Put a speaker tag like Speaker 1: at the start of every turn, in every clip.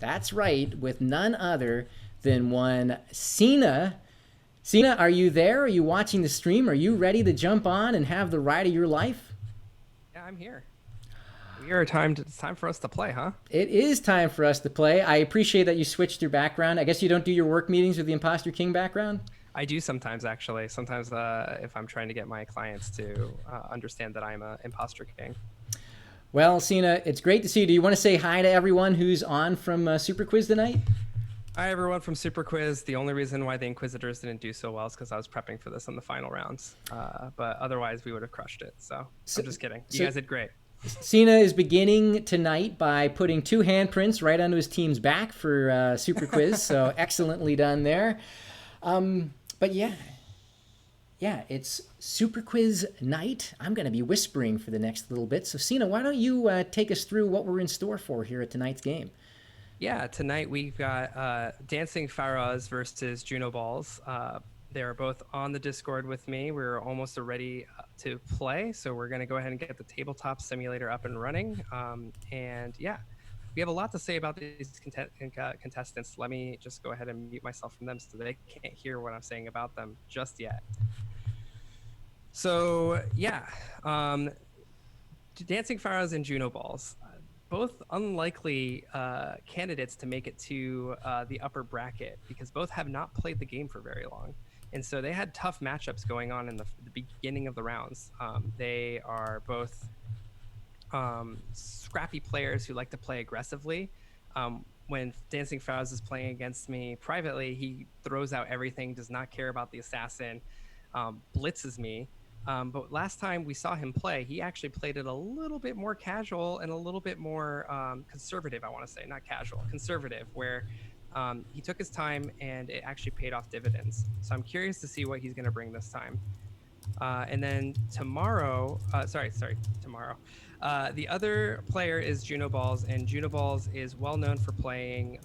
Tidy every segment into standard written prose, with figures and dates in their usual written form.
Speaker 1: That's right, with none other than one Sina. Sina, are you there? Are you watching the stream? Are you ready to jump on and have the ride of your life?
Speaker 2: Yeah, I'm here. It's time for us to play, huh?
Speaker 1: It is time for us to play. I appreciate that you switched your background. I guess you don't do your work meetings with the Imposter King background?
Speaker 2: I do sometimes, actually. Sometimes, if I'm trying to get my clients to understand that I'm a imposter king.
Speaker 1: Well, Sina, it's great to see you. Do you want to say hi to everyone who's on from Super Quiz tonight?
Speaker 2: Hi, everyone from Super Quiz. The only reason why the Inquisitors didn't do so well is because I was prepping for this in the final rounds. But otherwise, we would have crushed it. So I'm just kidding. You guys did great.
Speaker 1: Sina is beginning tonight by putting two handprints right onto his team's back for Super Quiz. So excellently done there. But yeah, it's Super Quiz night. I'm going to be whispering for the next little bit. So Sina, why don't you take us through what we're in store for here at tonight's game?
Speaker 2: Yeah, tonight we've got DancingFaraz versus Junoballs. They're both on the Discord with me. We're almost ready to play, so we're going to go ahead and get the tabletop simulator up and running. And yeah, we have a lot to say about these contestants. Let me just go ahead and mute myself from them so they can't hear what I'm saying about them just yet. So yeah, DancingFaraz and Junoballs. Both unlikely candidates to make it to the upper bracket because both have not played the game for very long. And so they had tough matchups going on in the beginning of the rounds. They are both scrappy players who like to play aggressively. When DancingFaraz is playing against me privately, he throws out everything, does not care about the assassin, blitzes me. But last time we saw him play, he actually played it a little bit more casual and a little bit more conservative, I want to say, not casual, conservative, where he took his time and it actually paid off dividends. So I'm curious to see what he's going to bring this time. And then tomorrow, tomorrow. The other player is Junoballs, and Junoballs is well known for playing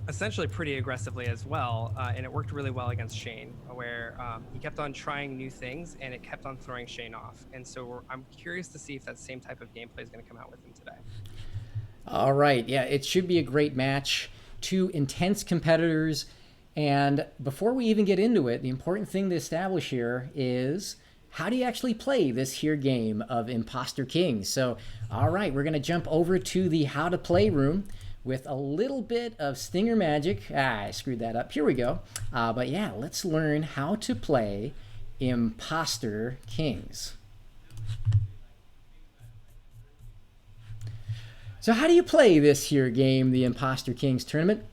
Speaker 2: essentially pretty aggressively as well, and it worked really well against Shane, where he kept on trying new things and it kept on throwing Shane off. And so I'm curious to see if that same type of gameplay is going to come out with him today.
Speaker 1: All right, yeah, it should be a great match. Two intense competitors. And before we even get into it, the important thing to establish here is how do you actually play this here game of Imposter King? So, all right, we're going to jump over to the how to play room with a little bit of Stinger magic. I screwed that up. Here we go. But yeah, let's learn how to play Imposter Kings. So how do you play this here game, the Imposter Kings tournament?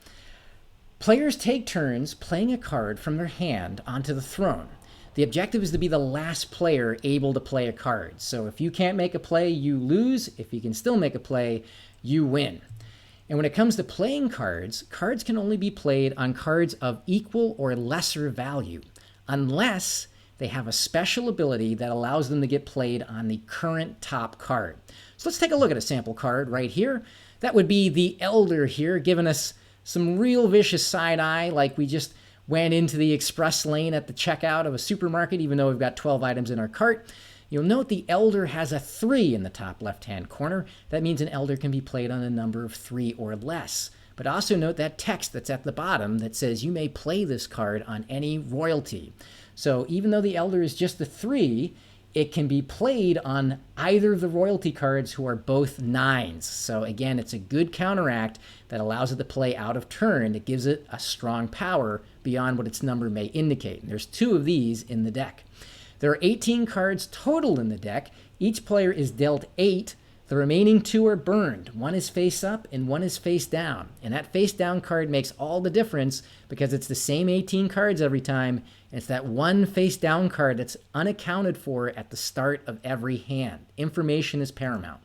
Speaker 1: Players take turns playing a card from their hand onto the throne. The objective is to be the last player able to play a card. So if you can't make a play, you lose. If you can still make a play, you win. And when it comes to playing cards, cards can only be played on cards of equal or lesser value, unless they have a special ability that allows them to get played on the current top card. So let's take a look at a sample card right here. That would be the Elder here, giving us some real vicious side eye, like we just went into the express lane at the checkout of a supermarket, even though we've got 12 items in our cart. You'll note the Elder has a 3 in the top left-hand corner. That means an Elder can be played on a number of 3 or less. But also note that text that's at the bottom that says you may play this card on any royalty. So even though the Elder is just a 3, it can be played on either of the royalty cards who are both 9s. So again, it's a good counteract that allows it to play out of turn. It gives it a strong power beyond what its number may indicate. And there's 2 of these in the deck. There are 18 cards total in the deck. Each player is dealt 8. The remaining 2 are burned. 1 is face up and 1 is face down. And that face down card makes all the difference because it's the same 18 cards every time. It's that 1 face down card that's unaccounted for at the start of every hand. Information is paramount.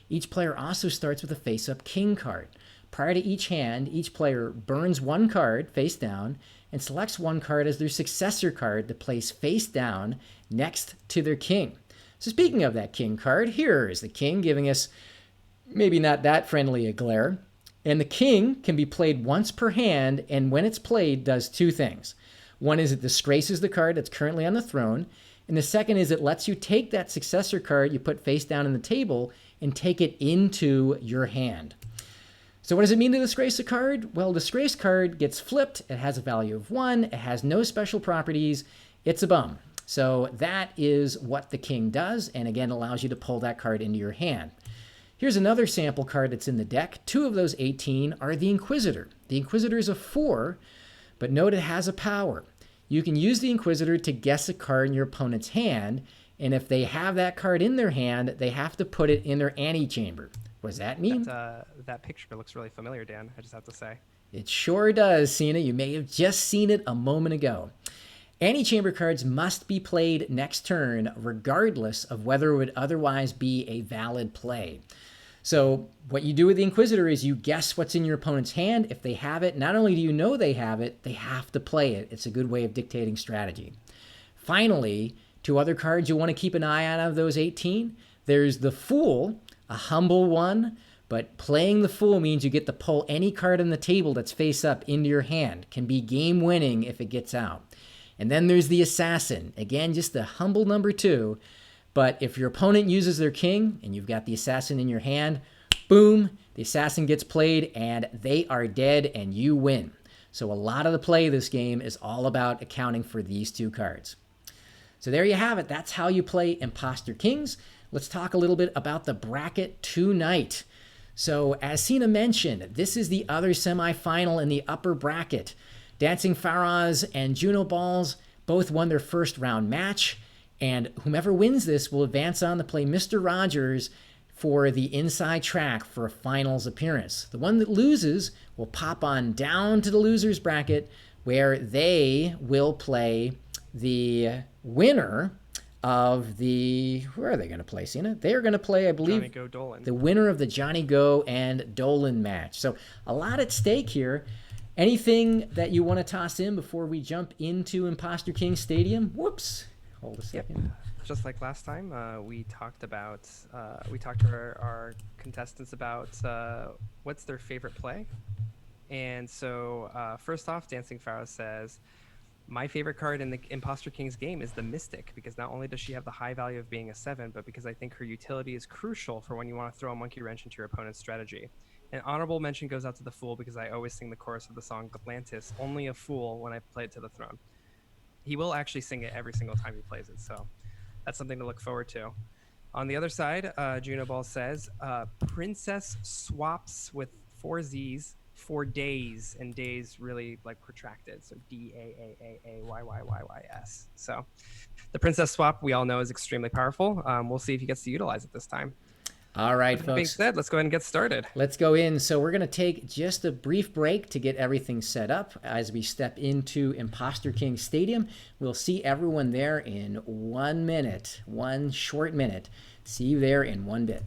Speaker 1: Each player also starts with a face up king card. Prior to each hand, each player burns 1 card face down and selects 1 card as their successor card to place face down next to their king. So speaking of that king card, here is the king giving us maybe not that friendly a glare. And the king can be played once per hand, and when it's played, does 2 things. One is it disgraces the card that's currently on the throne, and the second is it lets you take that successor card you put face down on the table and take it into your hand. So what does it mean to disgrace a card? Well, disgrace card gets flipped. It has a value of 1. It has no special properties. It's a bum. So that is what the king does, and again allows you to pull that card into your hand. Here's another sample card that's in the deck. 2 of those 18 are the Inquisitor. The Inquisitor is a 4, but note it has a power. You can use the Inquisitor to guess a card in your opponent's hand, and if they have that card in their hand, they have to put it in their antechamber. What does that mean?
Speaker 2: That picture looks really familiar, Dan, I just have to say.
Speaker 1: It sure does, Sina. You may have just seen it a moment ago. Antechamber cards must be played next turn, regardless of whether it would otherwise be a valid play. So what you do with the Inquisitor is you guess what's in your opponent's hand. If they have it, not only do you know they have it, they have to play it. It's a good way of dictating strategy. Finally, 2 other cards you want to keep an eye on out of those 18. There's the Fool, a humble one, but playing the Fool means you get to pull any card on the table that's face up into your hand. Can be game winning if it gets out. And then there's the Assassin. Again, just the humble number 2. But if your opponent uses their king and you've got the Assassin in your hand, boom, the Assassin gets played and they are dead and you win. So a lot of the play of this game is all about accounting for these 2 cards. So there you have it. That's how you play Imposter Kings. Let's talk a little bit about the bracket tonight. So as Sina mentioned, this is the other semifinal in the upper bracket. DancingFaraz and Junoballs both won their first round match, and whomever wins this will advance on to play Mr. Rogers for the inside track for a finals appearance. The one that loses will pop on down to the losers bracket, where they will play the winner of the, where are they going to play, Sina? They are going to play, I believe,
Speaker 2: Johnny Go Dolan.
Speaker 1: The winner of the Johnny Go and Dolan match. So a lot at stake here. Anything that you want to toss in before we jump into Imposter King Stadium? Whoops. Hold a second.
Speaker 2: Yep. Just like last time, we talked to our contestants about what's their favorite play. And so first off, DancingFaraz says, my favorite card in the Imposter King's game is the Mystic, because not only does she have the high value of being a 7, but because I think her utility is crucial for when you want to throw a monkey wrench into your opponent's strategy. An honorable mention goes out to the Fool, because I always sing the chorus of the song Galantis, only a fool, when I play it to the throne. He will actually sing it every single time he plays it, so that's something to look forward to. On the other side, Junoball says, Princess swaps with 4 Z's for days, and days really like protracted, so DAAAAYYYYS. So the Princess swap, we all know, is extremely powerful. We'll see if he gets to utilize it this time.
Speaker 1: All right,
Speaker 2: With that being
Speaker 1: folks.
Speaker 2: said, let's go ahead and get started.
Speaker 1: Let's go in. So we're going to take just a brief break to get everything set up as we step into Imposter King Stadium. We'll see everyone there in 1 minute, 1 short minute. See you there in 1 bit.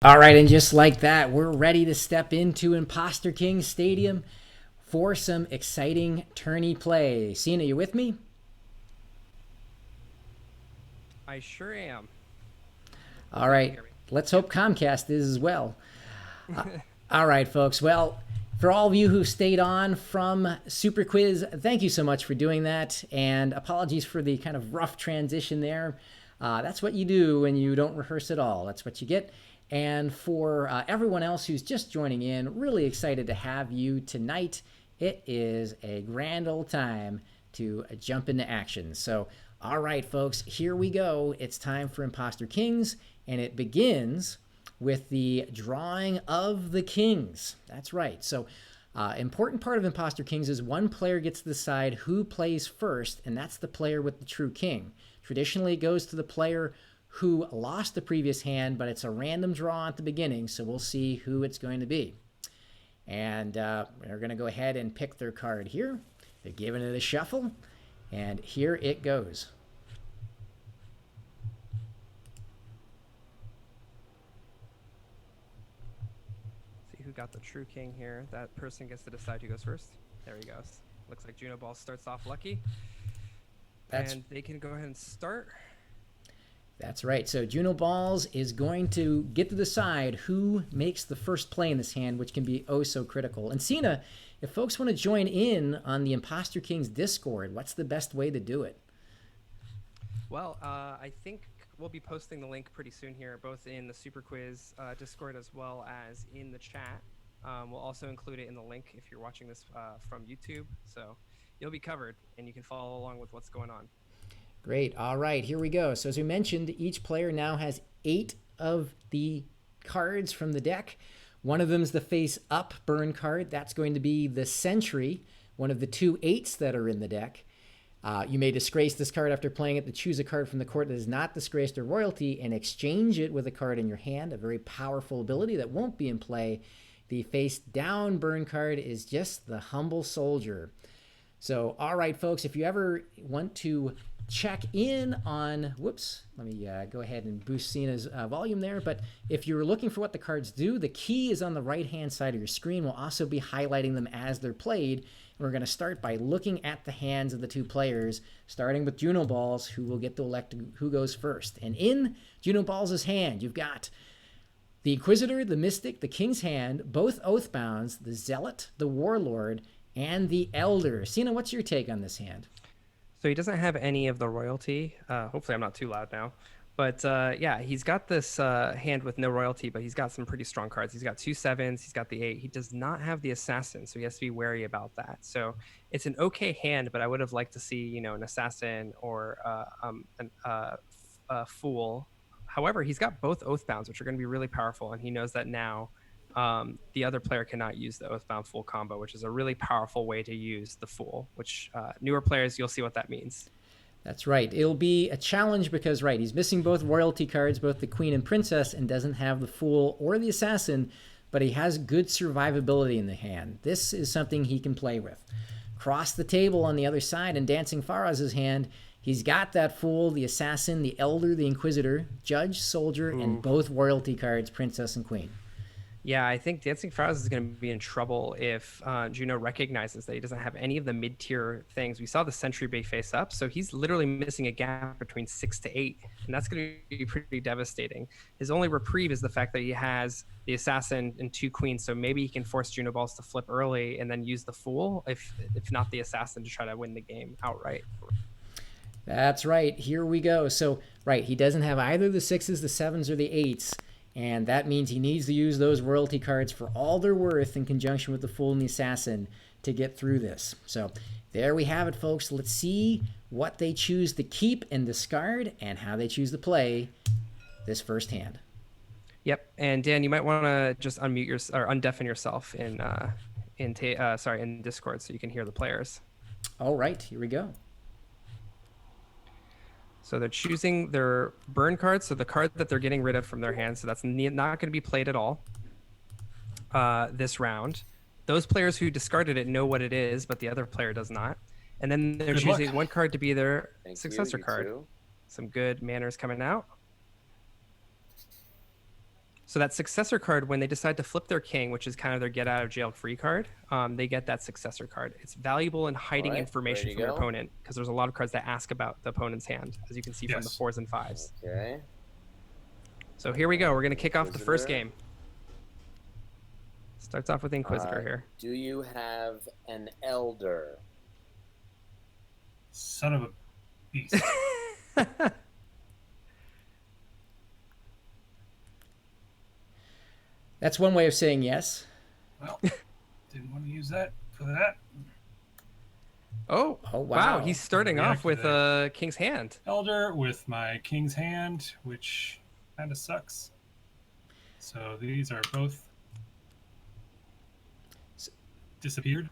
Speaker 1: All right, and just like that, we're ready to step into Imposter King Stadium for some exciting tourney play. Sina, you with me?
Speaker 2: I sure am.
Speaker 1: All
Speaker 2: Hopefully you can
Speaker 1: right,
Speaker 2: hear me.
Speaker 1: let's
Speaker 2: Yep.
Speaker 1: hope Comcast is as well. All right, folks. Well, for all of you who stayed on from Super Quiz, thank you so much for doing that. And apologies for the kind of rough transition there. That's what you do when you don't rehearse at all. That's what you get. And for everyone else who's just joining in, really excited to have you tonight. It is a grand old time to jump into action. So, all right, folks, here we go. It's time for Imposter Kings, and it begins with the drawing of the kings. That's right. So, important part of Imposter Kings is one player gets to decide who plays first, and that's the player with the true king. Traditionally, it goes to the player who lost the previous hand, but it's a random draw at the beginning, so we'll see who it's going to be. And we're going to go ahead and pick their card here. They're giving it a shuffle, and here it goes.
Speaker 2: See who got the true king here. That person gets to decide who goes first. There he goes. Looks like Junoballs starts off lucky. And they can go ahead and start.
Speaker 1: That's right. So Junoballs is going to get to decide who makes the first play in this hand, which can be oh so critical. And Sina, if folks want to join in on the Imposter Kings Discord, what's the best way to do it?
Speaker 2: Well, I think we'll be posting the link pretty soon here, both in the Super Quiz Discord as well as in the chat. We'll also include it in the link if you're watching this from YouTube. So you'll be covered, and you can follow along with what's going on.
Speaker 1: Great. All right, here we go. So as we mentioned, each player now has 8 of the cards from the deck. One of them is the face up burn card. That's going to be the Sentry, one of the 2 8s that are in the deck. You may disgrace this card after playing it to choose a card from the court that is not disgraced or royalty and exchange it with a card in your hand, a very powerful ability that won't be in play. The face down burn card is just the Humble Soldier. So, all right, folks, if you ever want to check in on, whoops, let me go ahead and boost Sina's volume there. But if you're looking for what the cards do, the key is on the right-hand side of your screen. We'll also be highlighting them as they're played. And we're going to start by looking at the hands of the 2 players, starting with Junoballs, who will get to elect who goes first. And in Junoballs' hand, you've got the Inquisitor, the Mystic, the King's Hand, both Oathbounds, the Zealot, the Warlord, and the Elder. Sina, what's your take on this hand?
Speaker 2: So he doesn't have any of the royalty. Hopefully I'm not too loud now. But yeah, he's got this hand with no royalty, but he's got some pretty strong cards. He's got 2 7s. He's got the 8. He does not have the assassin, so he has to be wary about that. So it's an okay hand, but I would have liked to see, an assassin or a fool. However, he's got both Oathbounds, which are going to be really powerful, and he knows that now. The other player cannot use the Oathbound Fool combo, which is a really powerful way to use the Fool, which newer players, you'll see what that means.
Speaker 1: That's right. It'll be a challenge because, right, he's missing both royalty cards, both the Queen and Princess, and doesn't have the Fool or the Assassin, but he has good survivability in the hand. This is something he can play with. Across the table on the other side in DancingFaraz' hand, he's got that Fool, the Assassin, the Elder, the Inquisitor, Judge, Soldier, and both royalty cards, Princess and Queen.
Speaker 2: Yeah, I think DancingFaraz is going to be in trouble if Juno recognizes that he doesn't have any of the mid-tier things. We saw the Sentry Bay face up, so he's literally missing a gap between 6 to 8, and that's going to be pretty devastating. His only reprieve is the fact that he has the Assassin and 2 Queens, so maybe he can force Junoballs to flip early and then use the Fool, if not the Assassin, to try to win the game outright.
Speaker 1: That's right. Here we go. So, right, he doesn't have either the 6s, the 7s, or the 8s. And that means he needs to use those royalty cards for all they're worth in conjunction with the Fool and the Assassin to get through this. So there we have it, folks. Let's see what they choose to keep and discard and how they choose to play this first hand.
Speaker 2: Yep. And Dan, you might want to just unmute or undeafen yourself in Discord so you can hear the players.
Speaker 1: All right, here we go.
Speaker 2: So they're choosing their burn cards, so the card that they're getting rid of from their hands. So that's not going to be played at all this round. Those players who discarded it know what it is, but the other player does not. And then they're choosing one card to be their successor card. Some good manners coming out. So that successor card, when they decide to flip their king, which is kind of their get out of jail free card, they get that successor card. It's valuable in hiding information from your opponent because there's a lot of cards that ask about the opponent's hand, as you can see from the 4s and 5s.
Speaker 3: Okay.
Speaker 2: So here we go. We're going to kick off the first game. Starts off with Inquisitor here.
Speaker 3: Do you have an Elder?
Speaker 4: Son of a beast.
Speaker 1: That's one way of saying yes.
Speaker 4: Well, didn't want to use that for that.
Speaker 2: Oh, wow. He's starting off with a King's Hand.
Speaker 4: Elder with my King's Hand, which kind of sucks. So these are both disappeared.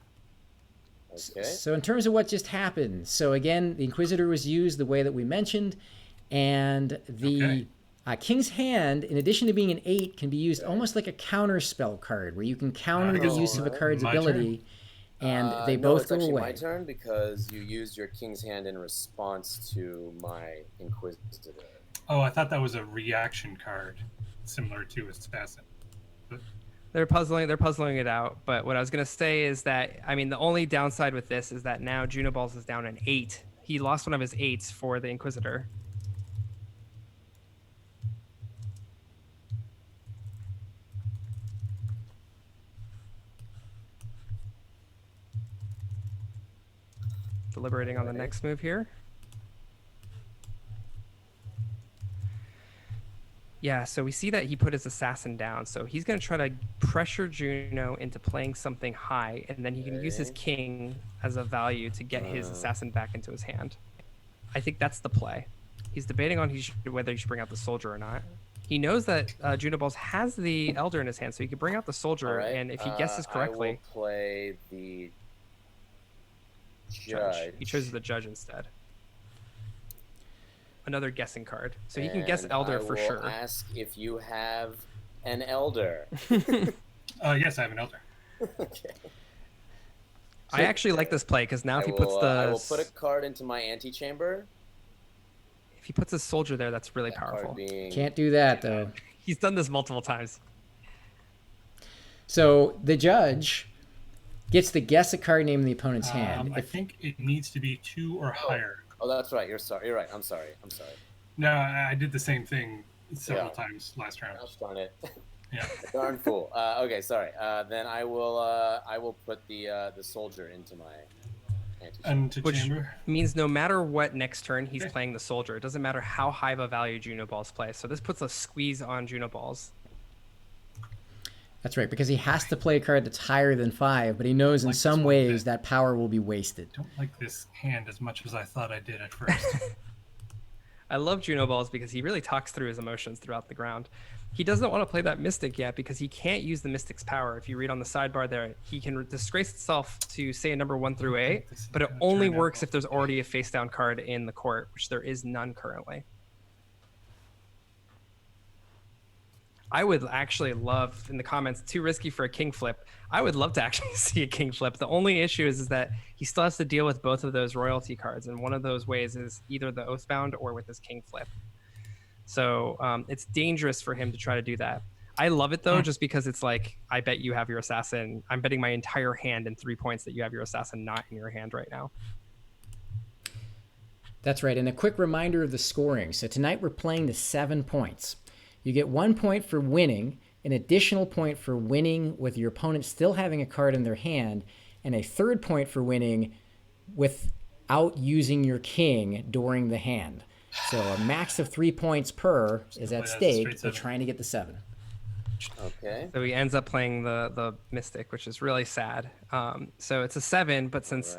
Speaker 3: Okay.
Speaker 1: So in terms of what just happened, so again, the Inquisitor was used the way that we mentioned, and the King's Hand, in addition to being an 8, can be used almost like a counter spell card, where you can counter the use of a card's ability, and they both go away.
Speaker 3: No, it's actually my turn because you used your King's Hand in response to my Inquisitor.
Speaker 4: Oh, I thought that was a reaction card, similar to Assassin. But...
Speaker 2: They're puzzling it out. But what I was going to say is that, I mean, the only downside with this is that now Junoballs is down an 8. He lost one of his 8s for the Inquisitor. Deliberating on the next move here. Yeah, so we see that he put his assassin down. So he's going to try to pressure Juno into playing something high, and then he can use his king as a value to get his assassin back into his hand. I think that's the play. He's debating on whether he should bring out the soldier or not. He knows that Junoballs has the Elder in his hand, so he could bring out the soldier, and if he guesses correctly...
Speaker 3: I will play the Judge.
Speaker 2: He chose the Judge instead. Another guessing card. So he can guess Elder for sure.
Speaker 3: I will ask if you have an Elder.
Speaker 4: Yes, I have an Elder.
Speaker 3: Okay.
Speaker 2: I actually like this play because now if he puts the...
Speaker 3: I will put a card into my antechamber.
Speaker 2: If he puts a soldier there, that's really powerful.
Speaker 1: Can't do that, though.
Speaker 2: He's done this multiple times.
Speaker 1: So the Judge gets to guess a card name in the opponent's hand.
Speaker 4: I think it needs to be 2 or higher.
Speaker 3: Oh, that's right. You're right. I'm sorry.
Speaker 4: No, I did the same thing several times last round.
Speaker 3: Gosh darn it.
Speaker 4: Yeah.
Speaker 3: Darn fool. Okay, sorry. Then I will put the soldier into my antechamber.
Speaker 2: Which means no matter what next turn he's playing the soldier. It doesn't matter how high of a value Junoballs plays. So this puts a squeeze on Junoballs.
Speaker 1: That's right, because he has to play a card that's higher than 5, but he knows in some ways that power will be wasted.
Speaker 4: I don't like this hand as much as I thought I did at first.
Speaker 2: I love Junoballs because he really talks through his emotions throughout the ground. He doesn't want to play that Mystic yet because he can't use the Mystic's power. If you read on the sidebar there, he can disgrace itself to say a number 1 through 8, but it only works if there's already a face-down card in the court, which there is none currently. I would actually love, in the comments, too risky for a king flip. I would love to actually see a king flip. The only issue is that he still has to deal with both of those royalty cards, and one of those ways is either the Oathbound or with his king flip. So it's dangerous for him to try to do that. I love it, though, just because it's like, I bet you have your assassin. I'm betting my entire hand in 3 points that you have your assassin not in your hand right now.
Speaker 1: That's right, and a quick reminder of the scoring. So tonight we're playing to 7 points. You get 1 point for winning, an additional point for winning with your opponent still having a card in their hand, and a 3rd point for winning without using your king during the hand. So a max of 3 points per is at stake. We're trying to get the 7.
Speaker 3: Okay.
Speaker 2: So he ends up playing the Mystic, which is really sad. So it's a 7, but since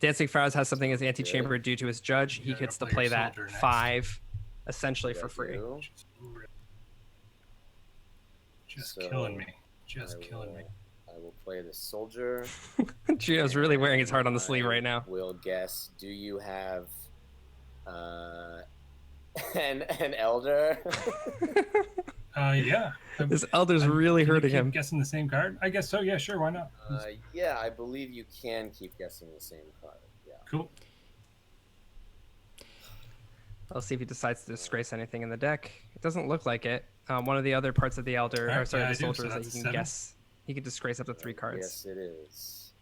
Speaker 2: DancingFaraz has something as antechamber due to his Judge, he gets to play that 5 essentially for free.
Speaker 4: Just killing me. Killing me.
Speaker 3: I will play the soldier.
Speaker 2: Gio's really wearing his heart on the sleeve right now.
Speaker 3: We'll guess. Do you have an Elder?
Speaker 4: Yeah.
Speaker 2: This Elder's really hurting him.
Speaker 4: Guessing the same card? I guess so. Yeah, sure. Why not?
Speaker 3: Yeah, I believe you can keep guessing the same card. Yeah.
Speaker 4: Cool.
Speaker 2: I'll see if he decides to disgrace anything in the deck. It doesn't look like it. One of the other parts of the elder,
Speaker 4: Alright,
Speaker 2: or sorry,
Speaker 4: yeah,
Speaker 2: the
Speaker 4: I do,
Speaker 2: soldier
Speaker 4: so
Speaker 2: is that
Speaker 4: that's
Speaker 2: he can
Speaker 4: 7.
Speaker 2: guess. He can disgrace up to 3 cards.
Speaker 3: Yes, it is.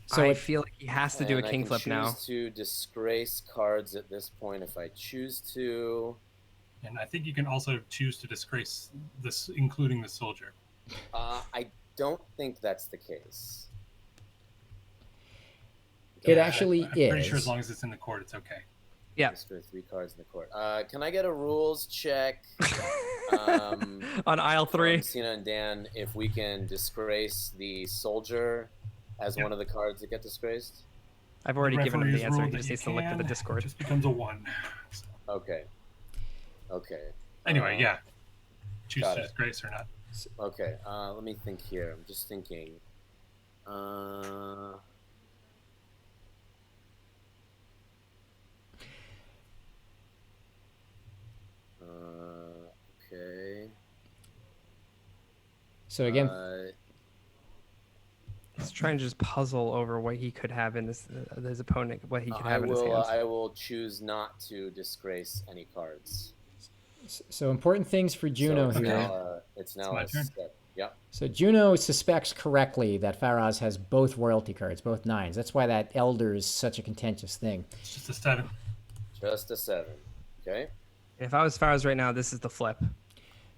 Speaker 1: So
Speaker 2: I
Speaker 1: it,
Speaker 2: feel like he has to do a
Speaker 3: And
Speaker 2: king
Speaker 3: I can
Speaker 2: flip
Speaker 3: choose
Speaker 2: now.
Speaker 3: to disgrace cards at this point if I choose to.
Speaker 4: And I think you can also choose to disgrace this, including the soldier.
Speaker 3: I don't think that's the case.
Speaker 1: It
Speaker 4: Yeah,
Speaker 1: actually
Speaker 4: I'm pretty sure
Speaker 1: is.
Speaker 4: as long as it's in the court, it's okay.
Speaker 2: Yeah.
Speaker 3: Disgrace 3 cards in the court. Can I get a rules check
Speaker 2: On aisle 3.
Speaker 3: from Sina and Dan if we can disgrace the soldier as one of the cards that get disgraced?
Speaker 2: I've already
Speaker 4: The
Speaker 2: given him
Speaker 4: referee
Speaker 2: the
Speaker 4: has
Speaker 2: answer.
Speaker 4: ruled
Speaker 2: He
Speaker 4: that
Speaker 2: just
Speaker 4: you
Speaker 2: needs to look at the
Speaker 4: can.
Speaker 2: Discord.
Speaker 4: It just becomes a 1. So,
Speaker 3: Okay. Okay.
Speaker 4: anyway, yeah. Choose
Speaker 3: got
Speaker 4: to
Speaker 3: it.
Speaker 4: disgrace or not.
Speaker 3: Okay. Let me think here. I'm just thinking. Okay.
Speaker 1: So again,
Speaker 2: He's trying to just puzzle over what he could have in this, his opponent, what he could have in his hands.
Speaker 3: I will choose not to disgrace any cards.
Speaker 1: so important things for Juno
Speaker 3: so it's
Speaker 1: here.
Speaker 3: Now, it's now
Speaker 4: my
Speaker 3: a
Speaker 4: turn.
Speaker 3: step. Yep.
Speaker 1: So Juno suspects correctly that Faraz has both royalty cards, both 9s. That's why that elder is such a contentious thing.
Speaker 4: It's just a 7.
Speaker 3: Just a 7. Okay.
Speaker 2: If I was Faraz right now, this is the flip.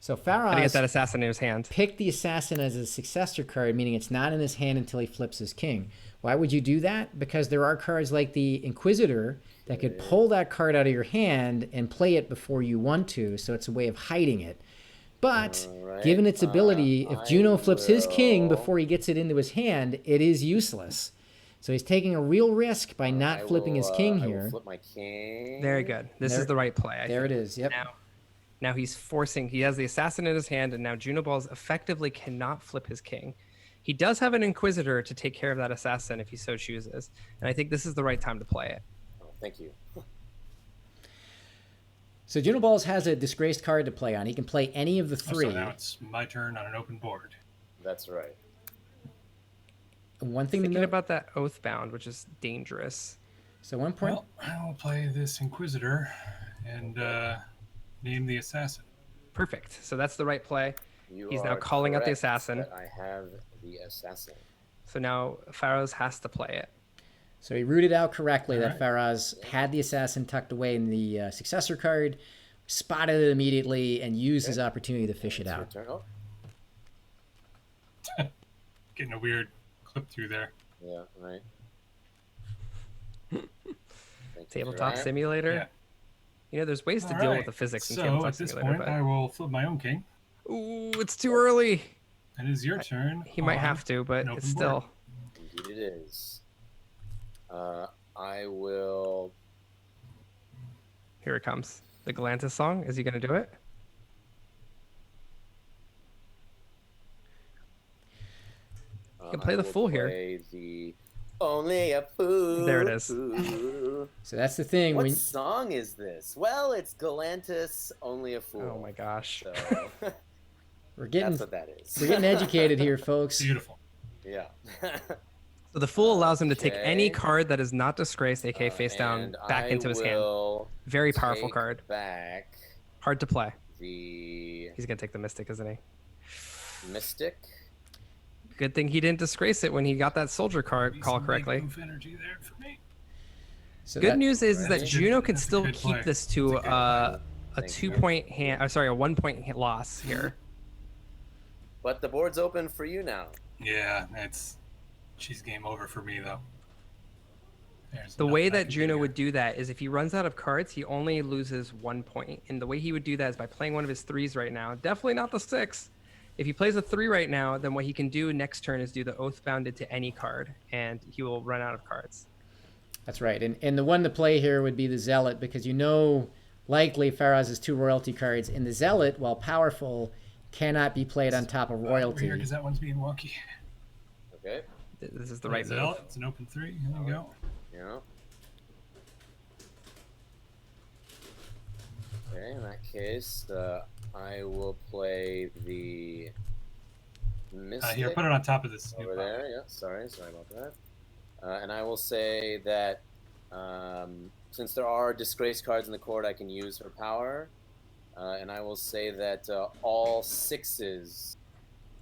Speaker 1: So
Speaker 2: How to get that
Speaker 1: Faraz
Speaker 2: assassin in his hand.
Speaker 1: picked the assassin as a successor card, meaning it's not in his hand until he flips his king. Why would you do that? Because there are cards like the Inquisitor that could pull that card out of your hand and play it before you want to, so it's a way of hiding it. But
Speaker 3: Alright,
Speaker 1: given its ability, if
Speaker 3: I
Speaker 1: Juno flips his king
Speaker 3: will-
Speaker 1: before he gets it into his hand, it is useless. So he's taking a real risk by not flipping his king
Speaker 3: I will
Speaker 1: here.
Speaker 3: flip my king.
Speaker 2: Very good. This
Speaker 1: There-
Speaker 2: is the right play. I
Speaker 1: There
Speaker 2: think.
Speaker 1: it is. Yep.
Speaker 2: Now he's forcing, he has the assassin in his hand, and now Junoballs effectively cannot flip his king. He does have an Inquisitor to take care of that assassin if he so chooses. And I think this is the right time to play it.
Speaker 3: Oh, thank you.
Speaker 1: So Junoballs has a disgraced card to play on. He can play any of the 3.
Speaker 4: So now it's my turn on an open board.
Speaker 3: That's right.
Speaker 1: One thing to
Speaker 2: Thinking
Speaker 1: note,
Speaker 2: about that Oathbound, which is dangerous.
Speaker 1: so one point.
Speaker 4: Well, I will play this Inquisitor and name the assassin.
Speaker 2: Perfect. So that's the right play.
Speaker 3: You
Speaker 2: He's now
Speaker 3: are
Speaker 2: calling out the
Speaker 3: correct
Speaker 2: assassin.
Speaker 3: that I have the assassin.
Speaker 2: So now Faraz has to play it.
Speaker 1: So he rooted out correctly that
Speaker 4: Alright.
Speaker 1: Faraz had the assassin tucked away in the successor card, spotted it immediately, and used his opportunity to fish it
Speaker 3: It's your
Speaker 1: out.
Speaker 3: turn. Oh,
Speaker 4: Getting a weird clip through there.
Speaker 3: yeah, right. Thank you for
Speaker 2: Tabletop
Speaker 3: that.
Speaker 2: Simulator.
Speaker 4: Yeah.
Speaker 2: You know, there's ways to
Speaker 4: All
Speaker 2: deal
Speaker 4: right.
Speaker 2: with the physics in
Speaker 4: So
Speaker 2: Tabletop
Speaker 4: at this
Speaker 2: Simulator.
Speaker 4: point, I will flip my own king.
Speaker 2: But... Ooh, it's too early.
Speaker 4: It is your turn.
Speaker 2: He might
Speaker 4: on
Speaker 2: have to, but
Speaker 4: an
Speaker 2: it's
Speaker 4: open board.
Speaker 2: still...
Speaker 3: Indeed it is. I will.
Speaker 2: Here it comes. The Galantis song. Is he going to do it? can play
Speaker 3: I
Speaker 2: the
Speaker 3: will
Speaker 2: fool here.
Speaker 3: play the Only a Fool.
Speaker 2: There it is.
Speaker 1: So that's the thing.
Speaker 3: What
Speaker 1: When
Speaker 3: song is this? Well, it's Galantis, Only a Fool.
Speaker 2: Oh my gosh.
Speaker 3: So
Speaker 1: we're getting
Speaker 3: that's what that is.
Speaker 1: we're getting educated here, folks.
Speaker 4: Beautiful.
Speaker 3: Yeah.
Speaker 2: So the fool allows him to take any
Speaker 3: Okay.
Speaker 2: card that is not disgraced, aka face down,
Speaker 3: And
Speaker 2: back
Speaker 3: I
Speaker 2: into his hand.
Speaker 3: will
Speaker 2: Very powerful
Speaker 3: take
Speaker 2: card.
Speaker 3: Back
Speaker 2: Hard to play.
Speaker 3: the
Speaker 2: He's gonna take the Mystic, isn't he?
Speaker 3: Mystic.
Speaker 2: Good thing he didn't disgrace it when he got that soldier card
Speaker 4: Be
Speaker 2: call
Speaker 4: some big
Speaker 2: correctly.
Speaker 4: move energy there for me.
Speaker 1: So
Speaker 2: Good
Speaker 1: that-
Speaker 2: news is that
Speaker 3: Right.
Speaker 2: Juno can
Speaker 4: That's a
Speaker 2: still
Speaker 4: good
Speaker 2: keep
Speaker 4: play.
Speaker 2: this to
Speaker 4: That's a good
Speaker 2: a
Speaker 3: Thank you.
Speaker 2: 2-point hand. A 1-point loss here.
Speaker 3: But the board's open for you now.
Speaker 4: Yeah, she's game over for me though. There's
Speaker 2: The way
Speaker 4: nothing I
Speaker 2: that
Speaker 4: can
Speaker 2: Juno
Speaker 4: do
Speaker 2: would do that is if he runs out of cards, he only loses 1 point. And the way he would do that is by playing one of his 3s right now. Definitely not the 6. If he plays a 3 right now, then what he can do next turn is do the Oath Bounded to any card, and he will run out of cards.
Speaker 1: That's right. And the one to play here would be the Zealot, because you know likely Faraz has 2 royalty cards, and the Zealot, while powerful, cannot be played on top of royalty.
Speaker 4: because that one's being wonky.
Speaker 3: Okay.
Speaker 2: This is the right
Speaker 4: Zell,
Speaker 2: move.
Speaker 4: it's an open 3. There you go.
Speaker 3: Yeah. Okay, in that case, I will play the Mystic
Speaker 4: Here, put it on top of this. new
Speaker 3: over
Speaker 4: pile.
Speaker 3: there. Yeah, sorry about that. And I will say that since there are disgrace cards in the court, I can use her power. And I will say that all 6s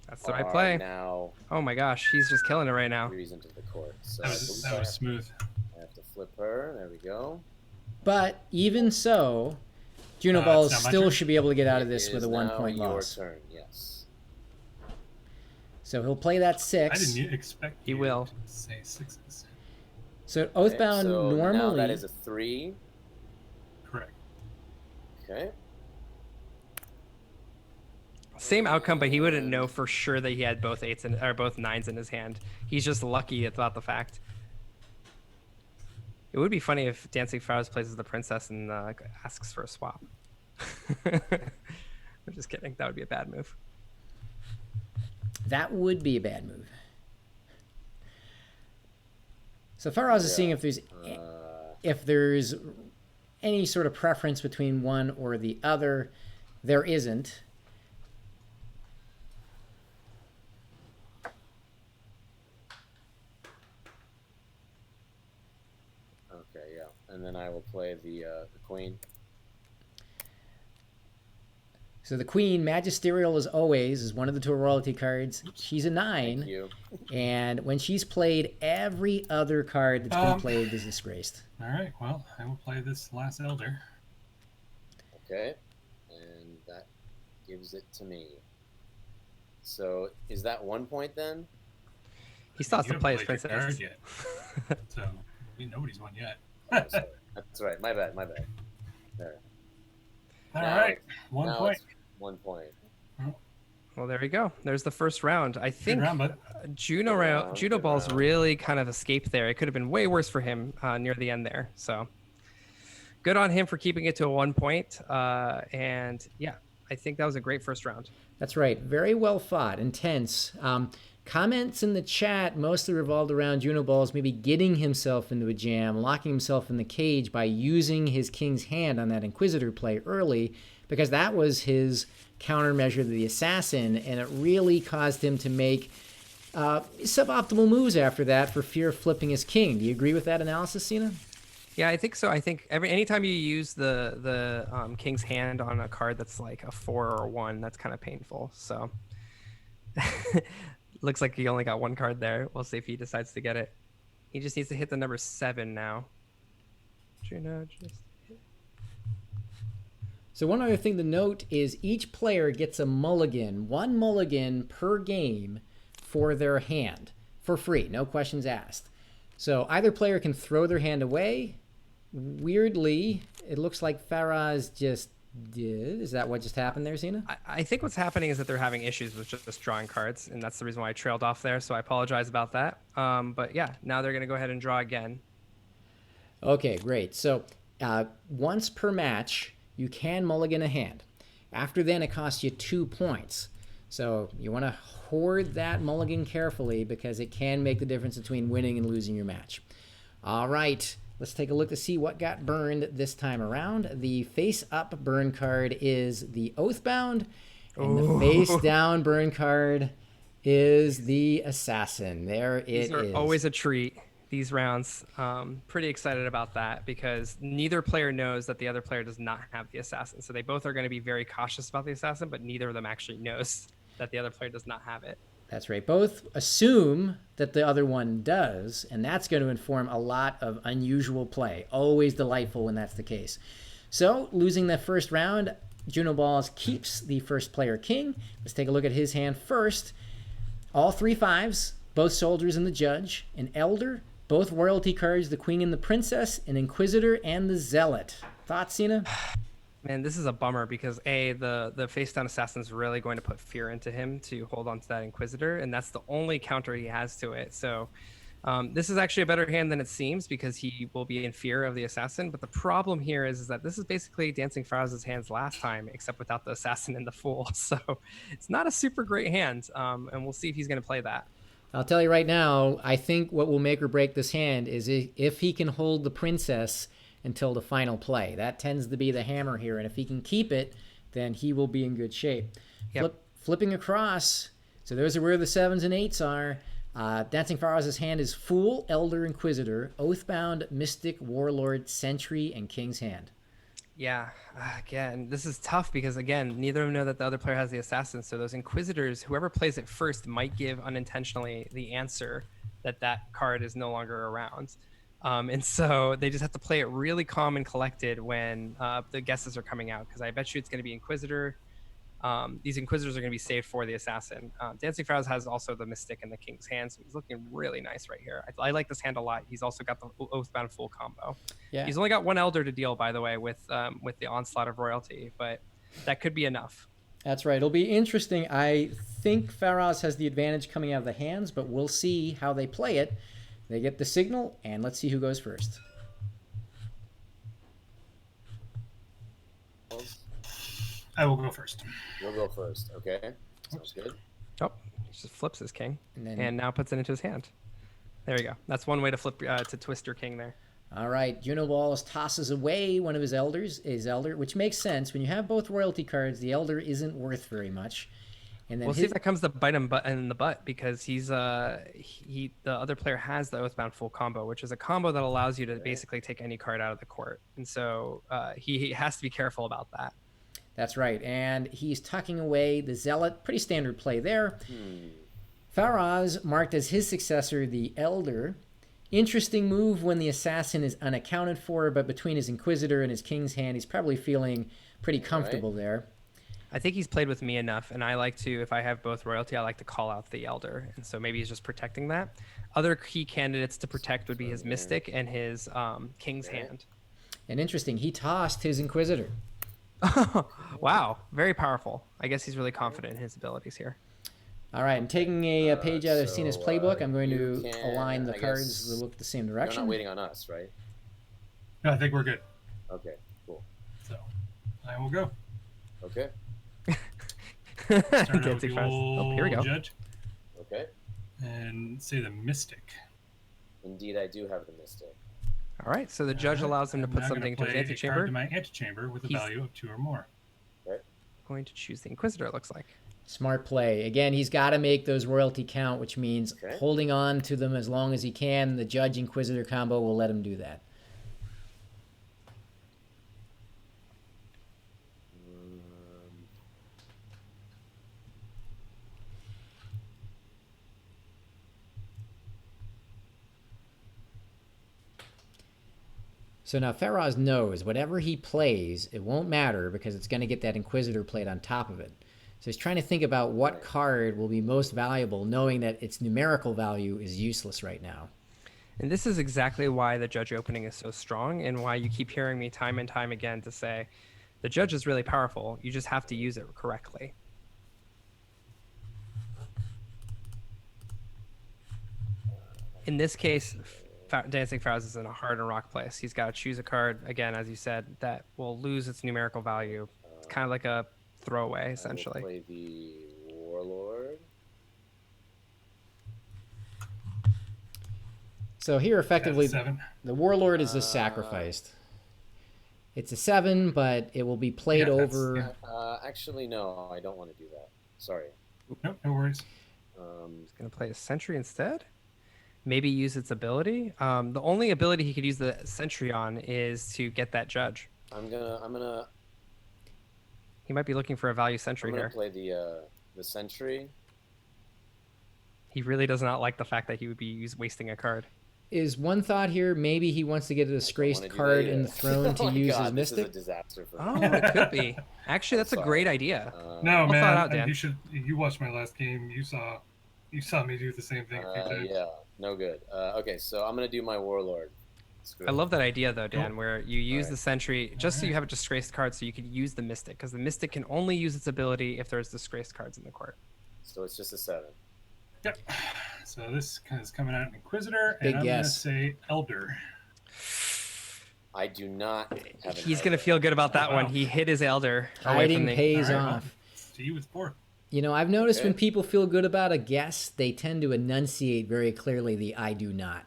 Speaker 2: That's the right
Speaker 3: are
Speaker 2: play.
Speaker 3: now
Speaker 2: Oh my gosh, he's just killing it right now.
Speaker 3: reason to the court. So
Speaker 4: That was smooth.
Speaker 3: I have to flip her. There we go.
Speaker 1: But even so, Junoballs
Speaker 4: it's not my
Speaker 1: still
Speaker 4: turn?
Speaker 1: should be able to get out of
Speaker 3: It
Speaker 1: this with a
Speaker 3: is
Speaker 1: 1
Speaker 3: now
Speaker 1: point
Speaker 3: your
Speaker 1: loss.
Speaker 3: turn. Yes.
Speaker 1: So he'll play that
Speaker 4: I
Speaker 1: 6.
Speaker 4: didn't expect
Speaker 2: He
Speaker 4: you
Speaker 2: will.
Speaker 4: to say 6s.
Speaker 1: So
Speaker 3: Okay,
Speaker 1: Oathbound
Speaker 3: so
Speaker 1: normally.
Speaker 3: now that is a 3.
Speaker 4: Correct.
Speaker 3: Okay.
Speaker 2: Same outcome, but he wouldn't know for sure that he had both 8s or both 9s in his hand. He's just lucky about the fact. It would be funny if DancingFaraz plays as the princess and asks for a swap. I'm just kidding. That would be a bad move.
Speaker 1: That would be a bad move. So Faraz is seeing if there's any sort of preference between one or the other. There isn't.
Speaker 3: Okay, yeah. And then I will play the queen.
Speaker 1: So the Queen, Magisterial as always, is one of the 2 royalty cards. She's a 9.
Speaker 3: Thank you.
Speaker 1: And when she's played, every other card that's been played is disgraced.
Speaker 4: All right. Well, I will play this last elder.
Speaker 3: Okay. And that gives it to me. So is that 1 point then?
Speaker 2: He still has
Speaker 4: You
Speaker 2: to play his
Speaker 4: haven't played your
Speaker 2: princess.
Speaker 4: card yet. So nobody's won yet.
Speaker 3: Oh, sorry. That's right. My bad. There.
Speaker 4: All
Speaker 3: Now-
Speaker 4: right. 1
Speaker 3: now
Speaker 4: point.
Speaker 3: it's 1 point.
Speaker 2: Well, there we go. There's the first round. I think
Speaker 4: round, bud.
Speaker 2: Junoballs really kind of escaped there. It could have been way worse for him near the end there. So good on him for keeping it to a 1 point. And yeah, I think that was a great first round.
Speaker 1: That's right. Very well fought. Intense. Comments in the chat mostly revolved around Junoballs maybe getting himself into a jam, locking himself in the cage by using his King's Hand on that Inquisitor play early, because that was his countermeasure to the Assassin, and it really caused him to make suboptimal moves after that for fear of flipping his king. Do you agree with that analysis, Sina?
Speaker 2: Yeah, I think so. I think anytime you use the King's Hand on a card that's like a 4 or a 1, that's kind of painful. So looks like he only got 1 card there. We'll see if he decides to get it. He just needs to hit the number 7 now. Juno just...
Speaker 1: So one other thing to note is each player gets a mulligan, 1 mulligan per game for their hand, for free, no questions asked. So either player can throw their hand away. Weirdly, it looks like Faraz just did. Is that what just happened there, Sina?
Speaker 2: I think what's happening is that they're having issues with just drawing cards, and that's the reason why I trailed off there, so I apologize about that. But yeah, now they're going to go ahead and draw again.
Speaker 1: Okay, great. So once per match, you can mulligan a hand. After then, it costs you 2 points. So you want to hoard that mulligan carefully because it can make the difference between winning and losing your match. All right, let's take a look to see what got burned this time around. The face-up burn card is the Oathbound, and the face-down burn card is the Assassin. There it is.
Speaker 2: These are always a treat, these rounds. Pretty excited about that because neither player knows that the other player does not have the Assassin. So they both are going to be very cautious about the Assassin, but neither of them actually knows that the other player does not have it.
Speaker 1: That's right. Both assume that the other one does, and that's going to inform a lot of unusual play. Always delightful when that's the case. So, losing the first round, Junoballs keeps the first player king. Let's take a look at his hand first. All 3 5s, both soldiers and the judge, an elder, both royalty cards, the queen and the princess, an inquisitor, and the zealot. Thoughts, Sina?
Speaker 2: Man, this is a bummer because the face down assassin is really going to put fear into him to hold on to that inquisitor, and that's the only counter he has to it. So this is actually a better hand than it seems because he will be in fear of the assassin. But the problem here is that this is basically DancingFaraz's hands last time, except without the assassin and the fool. So it's not a super great hand, and we'll see if he's going to play that.
Speaker 1: I'll tell you right now, I think what will make or break this hand is if he can hold the princess until the final play. That tends to be the hammer here, and if he can keep it, then he will be in good shape.
Speaker 2: Yep.
Speaker 1: Flipping across, so those are where the 7s and 8s are. Dancing Faraz's hand is Fool, Elder, Inquisitor, Oathbound, Mystic, Warlord, Sentry, and King's Hand.
Speaker 2: Yeah, again, this is tough because, again, neither of them know that the other player has the assassin. So those Inquisitors, whoever plays it first might give unintentionally the answer that that card is no longer around. And so they just have to play it really calm and collected when the guesses are coming out, because I bet you it's going to be Inquisitor. These Inquisitors are going to be saved for the assassin. Dancing Faraz has also the Mystic and the King's Hand, so he's looking really nice right here. I like this hand a lot. He's also got the Oathbound Fool combo.
Speaker 1: Yeah.
Speaker 2: He's only got one Elder to deal, by the way, with the Onslaught of Royalty, but that could be enough.
Speaker 1: That's right. It'll be interesting. I think Faraz has the advantage coming out of the hands, but we'll see how they play it. They get the signal, and let's see who goes first.
Speaker 4: I will go first.
Speaker 3: You'll go first. Okay. Sounds good.
Speaker 2: Oh, he just flips his king
Speaker 1: And
Speaker 2: and now puts it into his hand. There you go. That's one way to flip to twist your king there.
Speaker 1: All right, Junoballs tosses away one of his elder, which makes sense. When you have both royalty cards, the elder isn't worth very much. And then
Speaker 2: We'll see if that comes to bite him in the butt, because he's the other player has the Oathbound Full combo, which is a combo that allows you to basically take any card out of the court, and so he has to be careful about that.
Speaker 1: That's right, and he's tucking away the Zealot. Pretty standard play there. Faraz marked as his successor the Elder. Interesting move when the Assassin is unaccounted for, but between his Inquisitor and his King's Hand, he's probably feeling pretty comfortable there.
Speaker 2: I think he's played with me enough, and I like to, if I have both royalty, I like to call out the Elder, and so maybe he's just protecting that. Other key candidates to protect would be his Mystic and his King's Hand.
Speaker 1: And interesting, he tossed his Inquisitor.
Speaker 2: Wow, very powerful. I guess he's really confident in his abilities here.
Speaker 1: All right, I'm taking a page out of Sina's playbook. I'm going to align the cards to look the same
Speaker 3: You're
Speaker 1: direction.
Speaker 3: not waiting on us, right?
Speaker 4: No, I think we're good.
Speaker 3: Okay, cool.
Speaker 4: So I will go.
Speaker 3: Okay.
Speaker 4: Start out with
Speaker 2: Dancing
Speaker 4: the
Speaker 2: Faraz. Oh, here we go.
Speaker 4: Judge
Speaker 3: Okay.
Speaker 4: and say the Mystic.
Speaker 3: Indeed, I do have the Mystic.
Speaker 2: All right, so the judge allows him to
Speaker 4: I'm
Speaker 2: put
Speaker 4: now
Speaker 2: something into
Speaker 4: gonna
Speaker 2: his
Speaker 4: play a card
Speaker 2: antechamber.
Speaker 4: to my antechamber with a
Speaker 2: He's-
Speaker 4: value of 2 or more.
Speaker 2: Going to choose the Inquisitor, it looks like.
Speaker 1: Smart play. Again, he's got to make those royalty count, which means holding on to them as long as he can. The Judge Inquisitor combo will let him do that. So now Faraz knows whatever he plays, it won't matter because it's going to get that Inquisitor played on top of it. So he's trying to think about what card will be most valuable, knowing that its numerical value is useless right now.
Speaker 2: And this is exactly why the judge opening is so strong, and why you keep hearing me time and time again to say, the judge is really powerful. You just have to use it correctly. In this case, Dancing Faraz is in a hard and rock place. He's got to choose a card, again, as you said, that will lose its numerical value. It's kind of like a throwaway, essentially.
Speaker 3: I will play the Warlord.
Speaker 1: So here, effectively,
Speaker 4: That's a 7.
Speaker 1: the Warlord is just sacrificed. It's a 7, but it will be played over.
Speaker 3: Actually, no, I don't want to do that. Sorry.
Speaker 4: Nope, no worries.
Speaker 2: He's going to play a Sentry instead. Maybe use its ability. The only ability he could use the Sentry on is to get that judge.
Speaker 3: I'm gonna.
Speaker 2: He might be looking for a value Sentry
Speaker 3: I'm gonna
Speaker 2: here.
Speaker 3: play the Sentry.
Speaker 2: He really does not like the fact that he would be wasting a card.
Speaker 1: Is one thought here, maybe he wants to get a disgraced card in the throne to use as Mystic?
Speaker 3: This is a disaster for
Speaker 2: Oh,
Speaker 3: me.
Speaker 2: it could be. Actually, that's a great idea.
Speaker 4: No,
Speaker 2: Well
Speaker 4: man.
Speaker 2: thought out, Dan.
Speaker 4: You watched my last game. You saw me do the same thing a few times.
Speaker 3: Yeah, no good. Okay, so I'm gonna do my Warlord.
Speaker 2: I love that idea, though, Dan, where you use
Speaker 3: Alright.
Speaker 2: the Sentry just so you have a disgraced card, so you could use the Mystic, because the Mystic can only use its ability if there's disgraced cards in the court.
Speaker 3: So it's just a 7.
Speaker 4: Yep. So this is coming out Inquisitor,
Speaker 1: Big
Speaker 4: and I'm
Speaker 1: guess.
Speaker 4: gonna say Elder.
Speaker 3: I do not have an
Speaker 2: He's going to
Speaker 3: Elder.
Speaker 2: feel good about that
Speaker 4: Wow.
Speaker 2: one. He hit his Elder. away
Speaker 1: Hiding
Speaker 2: from the-
Speaker 1: pays
Speaker 4: Alright, well,
Speaker 1: off.
Speaker 4: See you with 4.
Speaker 1: You know, I've noticed when
Speaker 3: Okay.
Speaker 1: people feel good about a guess, they tend to enunciate very clearly the I do not.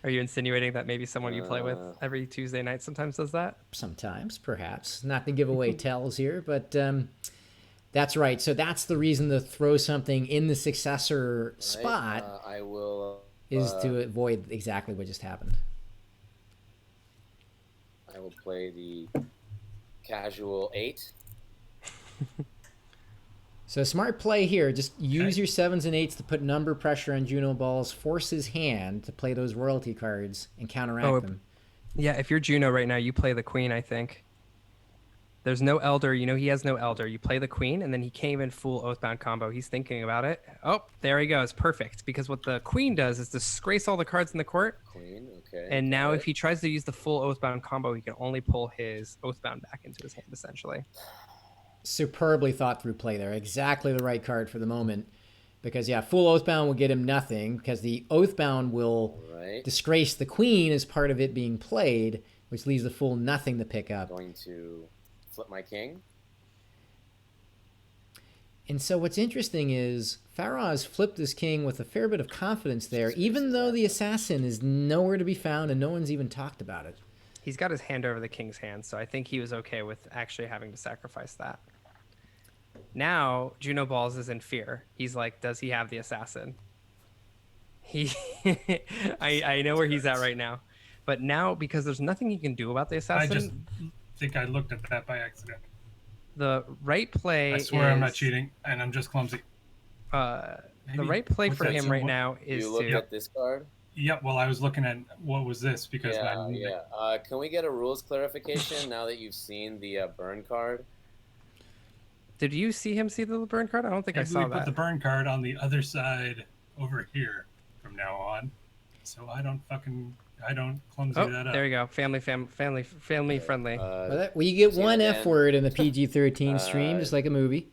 Speaker 2: Are you insinuating that maybe someone you play with
Speaker 3: Uh.
Speaker 2: every Tuesday night sometimes does that?
Speaker 1: Sometimes, perhaps. Not to give away tells here, but that That's right. So that's the reason to throw something in the successor spot
Speaker 3: I will.
Speaker 1: is to avoid exactly what just happened.
Speaker 3: I will play the casual 8.
Speaker 1: So smart play here. Just use
Speaker 4: Okay.
Speaker 1: your 7s and 8s to put number pressure on Junoballs, force his hand to play those royalty cards and counteract them.
Speaker 2: Yeah, if you're Juno right now, you play the queen, I think. There's no elder. You know he has no elder. You play the queen, and then he came in full Oathbound combo. He's thinking about it. Oh, there he goes. Perfect. Because what the queen does is disgrace all the cards in the court.
Speaker 3: Queen, okay.
Speaker 2: And now if he tries to use the full Oathbound combo, he can only pull his Oathbound back into his hand, essentially.
Speaker 1: Superbly thought through play there. Exactly the right card for the moment. Because, yeah, full Oathbound will get him nothing because the Oathbound will disgrace the queen as part of it being played, which leaves the full nothing to pick up.
Speaker 3: I'm going to flip my king.
Speaker 1: And so what's interesting is Faraz flipped his king with a fair bit of confidence there, even though the assassin is nowhere to be found and no one's even talked about it.
Speaker 2: He's got his hand over the king's hand, so I think he was okay with actually having to sacrifice that. Now, Junoballs is in fear. He's like, does he have the assassin? I know where he's at right now. But now, because there's nothing he can do about the assassin...
Speaker 4: I just think I looked at that by accident.
Speaker 2: The right play
Speaker 4: I swear I'm not cheating, and I'm just clumsy.
Speaker 2: The right play for him right now is
Speaker 3: you look at this card?
Speaker 4: Yep, well, I was looking at what was this because
Speaker 3: can we get a rules clarification now that you've seen the burn card?
Speaker 2: Did you see him see the burn card? I don't think I saw that.
Speaker 4: Put the burn card on the other side over here from now on, so I don't clumsy that up.
Speaker 2: There you go. Family friendly.
Speaker 1: Well, you get one F word in the PG-13 stream, just like a movie.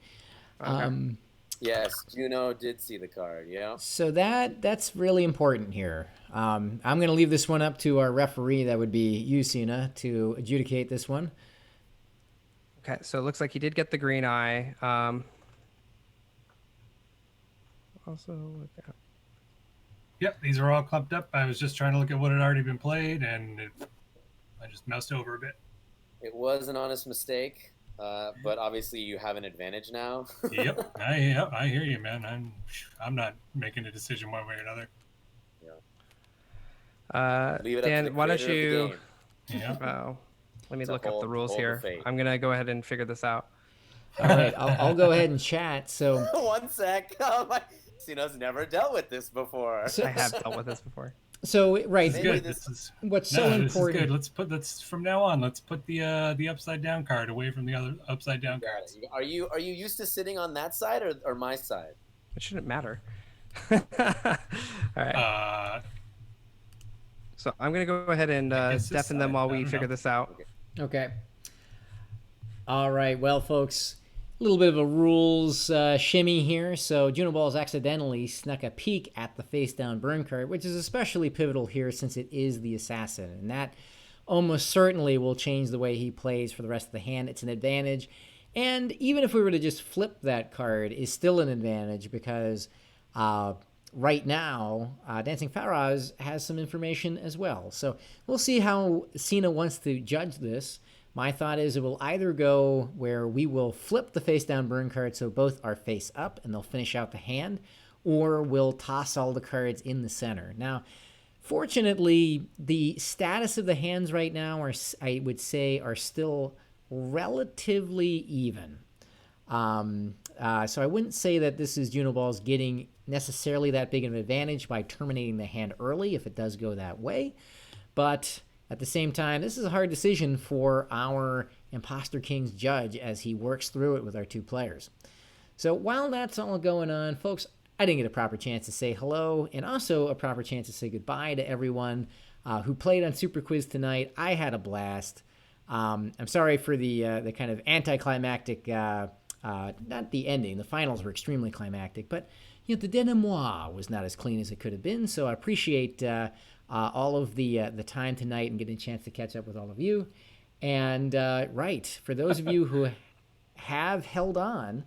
Speaker 2: Okay.
Speaker 3: Yes, Juno did see the card, yeah.
Speaker 1: So that's really important here. I'm going to leave this one up to our referee, that would be you, Sina, to adjudicate this one.
Speaker 2: Okay, so it looks like he did get the green eye.
Speaker 4: Yep, these are all clumped up. I was just trying to look at what had already been played, and I just moused over a bit.
Speaker 3: It was an honest mistake, but obviously you have an advantage now.
Speaker 4: Yep, I hear you, man. I'm not making a decision one way or another.
Speaker 3: Yeah. Leave it up to the
Speaker 2: why don't
Speaker 3: creator of
Speaker 2: you?
Speaker 3: the game.
Speaker 2: Yeah. Let me look up the rules here. I'm gonna go ahead and figure this out.
Speaker 1: All right, I'll go ahead and chat. So
Speaker 3: 1 sec. Oh my, Sina's never dealt with this before.
Speaker 2: I have dealt with this before.
Speaker 1: So right,
Speaker 4: this is good. This is
Speaker 1: what's so important.
Speaker 4: This is good. Let's from now on. Let's put the upside down card away from the other upside down cards.
Speaker 3: Are you used to sitting on that side or my side?
Speaker 2: It shouldn't matter. All right. So I'm gonna go ahead and deafen them while we figure this out.
Speaker 1: Okay. All right. Well, folks, a little bit of a rules shimmy here. So Junoballs accidentally snuck a peek at the face down burn card, which is especially pivotal here since it is the assassin, and that almost certainly will change the way he plays for the rest of the hand. It's an advantage, and even if we were to just flip that card, is still an advantage because right now, DancingFaraz has some information as well. So we'll see how Sina wants to judge this. My thought is it will either go where we will flip the face down burn card so both are face up and they'll finish out the hand, or we'll toss all the cards in the center. Now, fortunately, the status of the hands right now I would say, are still relatively even. So I wouldn't say that this is Junoballs getting necessarily that big of an advantage by terminating the hand early if it does go that way. But at the same time, this is a hard decision for our Imposter King's judge as he works through it with our two players. So while that's all going on, folks, I didn't get a proper chance to say hello and also a proper chance to say goodbye to everyone who played on Super Quiz tonight. I had a blast. I'm sorry for the kind of anticlimactic, not the ending. The finals were extremely climactic, but the denouement was not as clean as it could have been. So I appreciate all of the time tonight and getting a chance to catch up with all of you. And for those of you who have held on,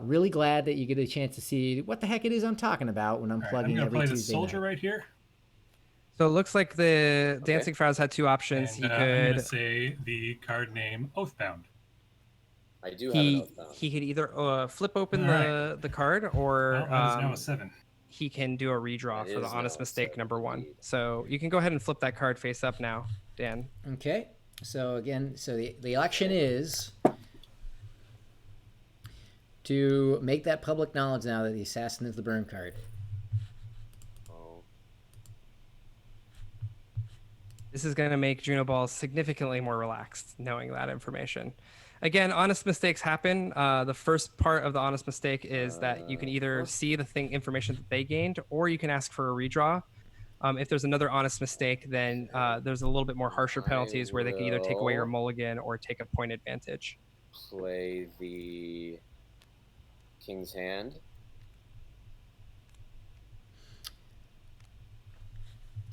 Speaker 1: really glad that you get a chance to see what the heck it is I'm talking about when I'm plugging every Tuesday night. I'm going to play the
Speaker 4: soldier right here.
Speaker 2: So it looks like the DancingFaraz had two options.
Speaker 4: And, I'm going to say the card name Oathbound.
Speaker 3: I do have an
Speaker 2: He
Speaker 3: oathbound.
Speaker 2: he could either flip open
Speaker 4: All right.
Speaker 2: the card, or
Speaker 4: Well, that is now a 7.
Speaker 2: he can do a redraw
Speaker 3: That
Speaker 2: for the
Speaker 3: is
Speaker 2: honest
Speaker 3: now a
Speaker 2: mistake
Speaker 3: 7,
Speaker 2: number 1.
Speaker 3: indeed.
Speaker 2: So you can go ahead and flip that card face up now, Dan.
Speaker 1: Okay. So again, the election is to make that public knowledge now that the assassin is the burn card.
Speaker 3: Oh,
Speaker 2: This is going to make Junoballs significantly more relaxed knowing that information. Again, honest mistakes happen. The first part of the honest mistake is that you can either see the information that they gained, or you can ask for a redraw. If there's another honest mistake, then there's a little bit more harsher penalties where they can either take away your mulligan or take a point advantage.
Speaker 3: play the king's hand.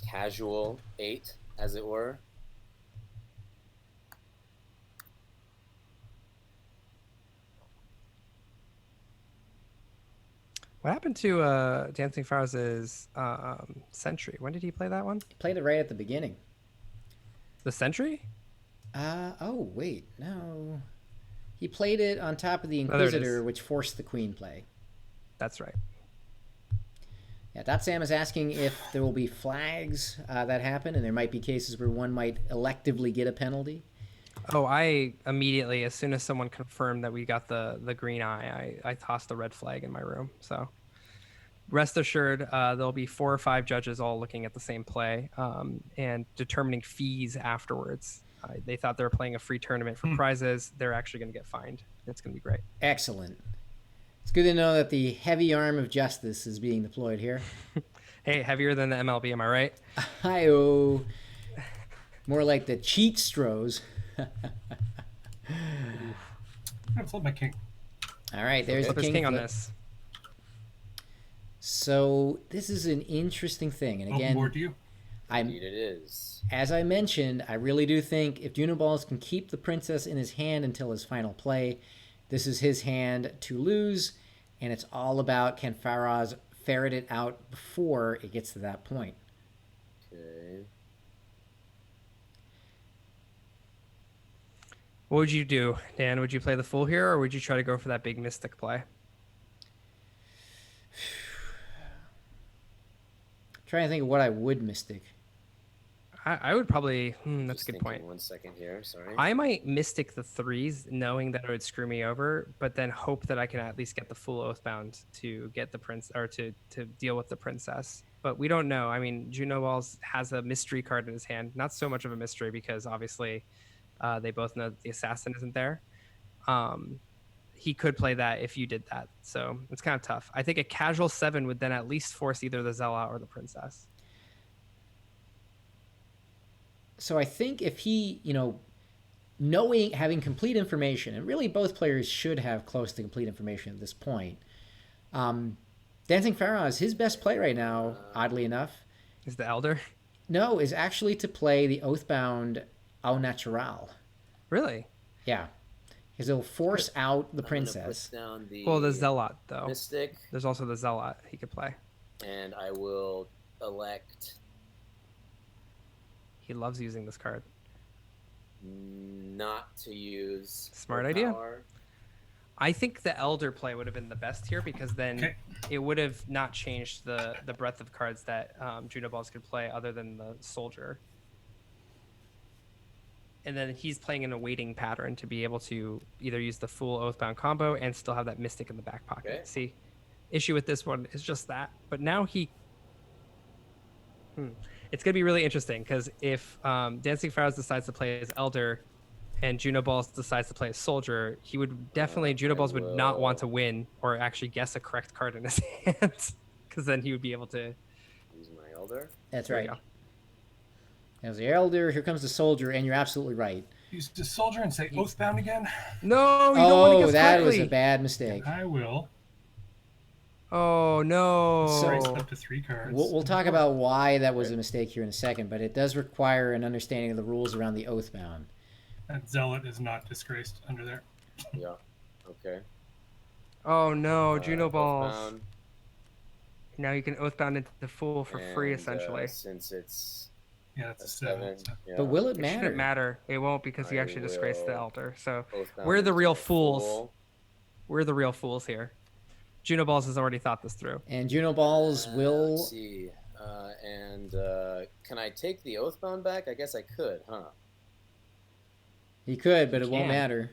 Speaker 3: Casual 8, as it were.
Speaker 2: What happened to Dancing Faraz's Sentry? When did he play that one?
Speaker 1: He played it right at the beginning.
Speaker 2: The Sentry?
Speaker 1: Oh, wait. No. He played it on top of the
Speaker 2: there it is.
Speaker 1: Inquisitor, which forced the Queen play.
Speaker 2: That's right.
Speaker 1: Yeah, Sam is asking if there will be flags that happen, and there might be cases where one might electively get a penalty.
Speaker 2: Oh, I immediately, as soon as someone confirmed that we got the green eye, I tossed the red flag in my room. So rest assured, there'll be 4 or 5 judges all looking at the same play and determining fees afterwards. They thought they were playing a free tournament for prizes. They're actually going to get fined. It's going to be great.
Speaker 1: Excellent. It's good to know that the heavy arm of justice is being deployed here.
Speaker 2: Hey, heavier than the MLB, am I right?
Speaker 1: Hi-oh. More like the cheat stros.
Speaker 4: I'm gonna flip my king.
Speaker 1: All right, there's
Speaker 2: Flip
Speaker 1: the
Speaker 2: his king on
Speaker 1: flip.
Speaker 2: this.
Speaker 1: So this is an interesting thing, and
Speaker 4: Open
Speaker 1: again,
Speaker 4: board to you.
Speaker 3: Indeed it is.
Speaker 1: as I mentioned, I really do think if Junoballs can keep the princess in his hand until his final play, this is his hand to lose, and it's all about can Faraz ferret it out before it gets to that point.
Speaker 3: Okay.
Speaker 2: What would you do, Dan? Would you play the fool here, or would you try to go for that big mystic play?
Speaker 1: Trying to think of what I would mystic.
Speaker 2: I would probably. That's
Speaker 3: Just
Speaker 2: a good point.
Speaker 3: thinking 1 second here. Sorry.
Speaker 2: I might mystic the 3s, knowing that it would screw me over, but then hope that I can at least get the full oathbound to get the prince, or to deal with the princess. But we don't know. I mean, Junoballs has a mystery card in his hand. Not so much of a mystery because obviously they both know that the assassin isn't there. He could play that if you did that. So it's kind of tough. I think a casual 7 would then at least force either the Zealot or the princess.
Speaker 1: So I think if he, having complete information, and really both players should have close to complete information at this point. Dancing Faraz, his best play right now, oddly enough,
Speaker 2: Is the Elder?
Speaker 1: no, is actually to play the Oathbound Au Natural.
Speaker 2: Really?
Speaker 1: Yeah. Because it'll force out the
Speaker 3: I'm gonna
Speaker 1: princess.
Speaker 3: put down the
Speaker 2: Well, the Zealot, though.
Speaker 3: mystic,
Speaker 2: There's also the Zealot he could play.
Speaker 3: and I will elect
Speaker 2: He loves using this card.
Speaker 3: not to use
Speaker 2: Smart
Speaker 3: full
Speaker 2: idea.
Speaker 3: power.
Speaker 2: I think the Elder play would have been the best here because then
Speaker 4: Okay.
Speaker 2: it would have not changed the breadth of cards that Junoballs could play other than the Soldier. And then he's playing in a waiting pattern to be able to either use the full Oathbound combo and still have that Mystic in the back pocket.
Speaker 3: Okay.
Speaker 2: See, issue with this one is just that. But now he... It's going to be really interesting because if Dancing Faraz decides to play as Elder and Junoballs decides to play as Soldier, he would definitely... Junoballs would not want to win or actually guess a correct card in his hands because then he would be able to...
Speaker 3: Use my elder.
Speaker 1: That's
Speaker 2: There
Speaker 1: right.
Speaker 2: you go.
Speaker 1: There's the Elder, here comes the Soldier, and you're absolutely right.
Speaker 4: Use the soldier and say Oathbound again.
Speaker 2: No, you don't want to
Speaker 1: Oh,
Speaker 2: guess
Speaker 1: that
Speaker 2: correctly.
Speaker 1: was a bad mistake.
Speaker 4: I will.
Speaker 2: Oh, no.
Speaker 4: Raise up to 3 cards.
Speaker 1: We'll talk about why that was a mistake here in a second, but it does require an understanding of the rules around the Oathbound.
Speaker 4: That zealot is not disgraced under there.
Speaker 3: Yeah. Okay.
Speaker 2: Oh, no. Junoballs.
Speaker 3: Oathbound,
Speaker 2: Now you can Oathbound into the Fool for free,
Speaker 3: and,
Speaker 2: essentially.
Speaker 3: since it's
Speaker 4: Yeah, that's a
Speaker 3: A
Speaker 4: 7.
Speaker 3: 7.
Speaker 4: So.
Speaker 3: Yeah.
Speaker 1: But will it
Speaker 2: It
Speaker 1: matter?
Speaker 2: shouldn't matter. It won't because he
Speaker 3: I
Speaker 2: actually disgraced the
Speaker 3: will
Speaker 2: elder. So
Speaker 3: Oathbound
Speaker 2: we're the
Speaker 3: into
Speaker 2: real
Speaker 3: a
Speaker 2: fools.
Speaker 3: fool.
Speaker 2: We're the real fools here. Junoballs has already thought this through.
Speaker 1: And Junoballs will.
Speaker 3: Let's see. Can I take the Oathbound back? I guess I could, huh?
Speaker 1: He could, but
Speaker 2: He
Speaker 1: it won't
Speaker 2: can.
Speaker 1: matter.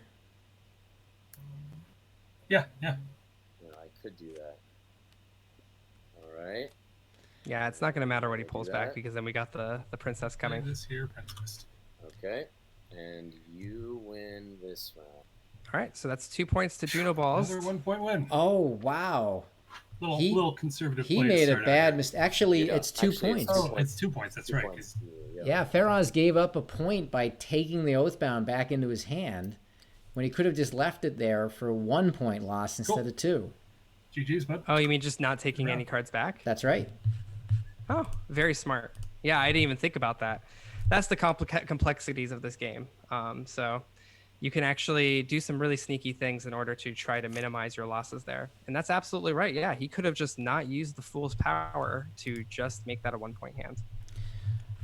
Speaker 4: Yeah.
Speaker 3: Yeah, I could do that. All right.
Speaker 2: Yeah, it's not going to matter what he
Speaker 3: I'll do
Speaker 2: pulls back
Speaker 3: that.
Speaker 2: because then we got the princess coming.
Speaker 4: This here, princess.
Speaker 3: Okay. And you win this round.
Speaker 2: All right, so that's 2 points to Junoballs.
Speaker 4: Another 1 point win.
Speaker 1: Oh, wow.
Speaker 4: Little conservative.
Speaker 1: He
Speaker 4: play to
Speaker 1: made a
Speaker 4: start out
Speaker 1: bad
Speaker 4: here.
Speaker 1: mistake. Actually,
Speaker 3: Yeah,
Speaker 1: it's 2
Speaker 3: actually, it's
Speaker 1: points.
Speaker 3: two
Speaker 4: Oh, it's 2 points. That's
Speaker 3: 2
Speaker 4: right.
Speaker 3: points
Speaker 4: 'cause-
Speaker 3: to you,
Speaker 1: Yeah, Faraz gave up a point by taking the Oathbound back into his hand when he could have just left it there for 1 point loss instead
Speaker 4: Cool.
Speaker 1: of 2.
Speaker 4: GG's, bud.
Speaker 2: Oh, you mean just not taking
Speaker 4: Yeah.
Speaker 2: any cards back?
Speaker 1: That's right.
Speaker 2: Oh, very smart. Yeah, I didn't even think about that. That's the complexities of this game. So you can actually do some really sneaky things in order to try to minimize your losses there. And that's absolutely right. Yeah, he could have just not used the Fool's Power to just make that a 1 point hand.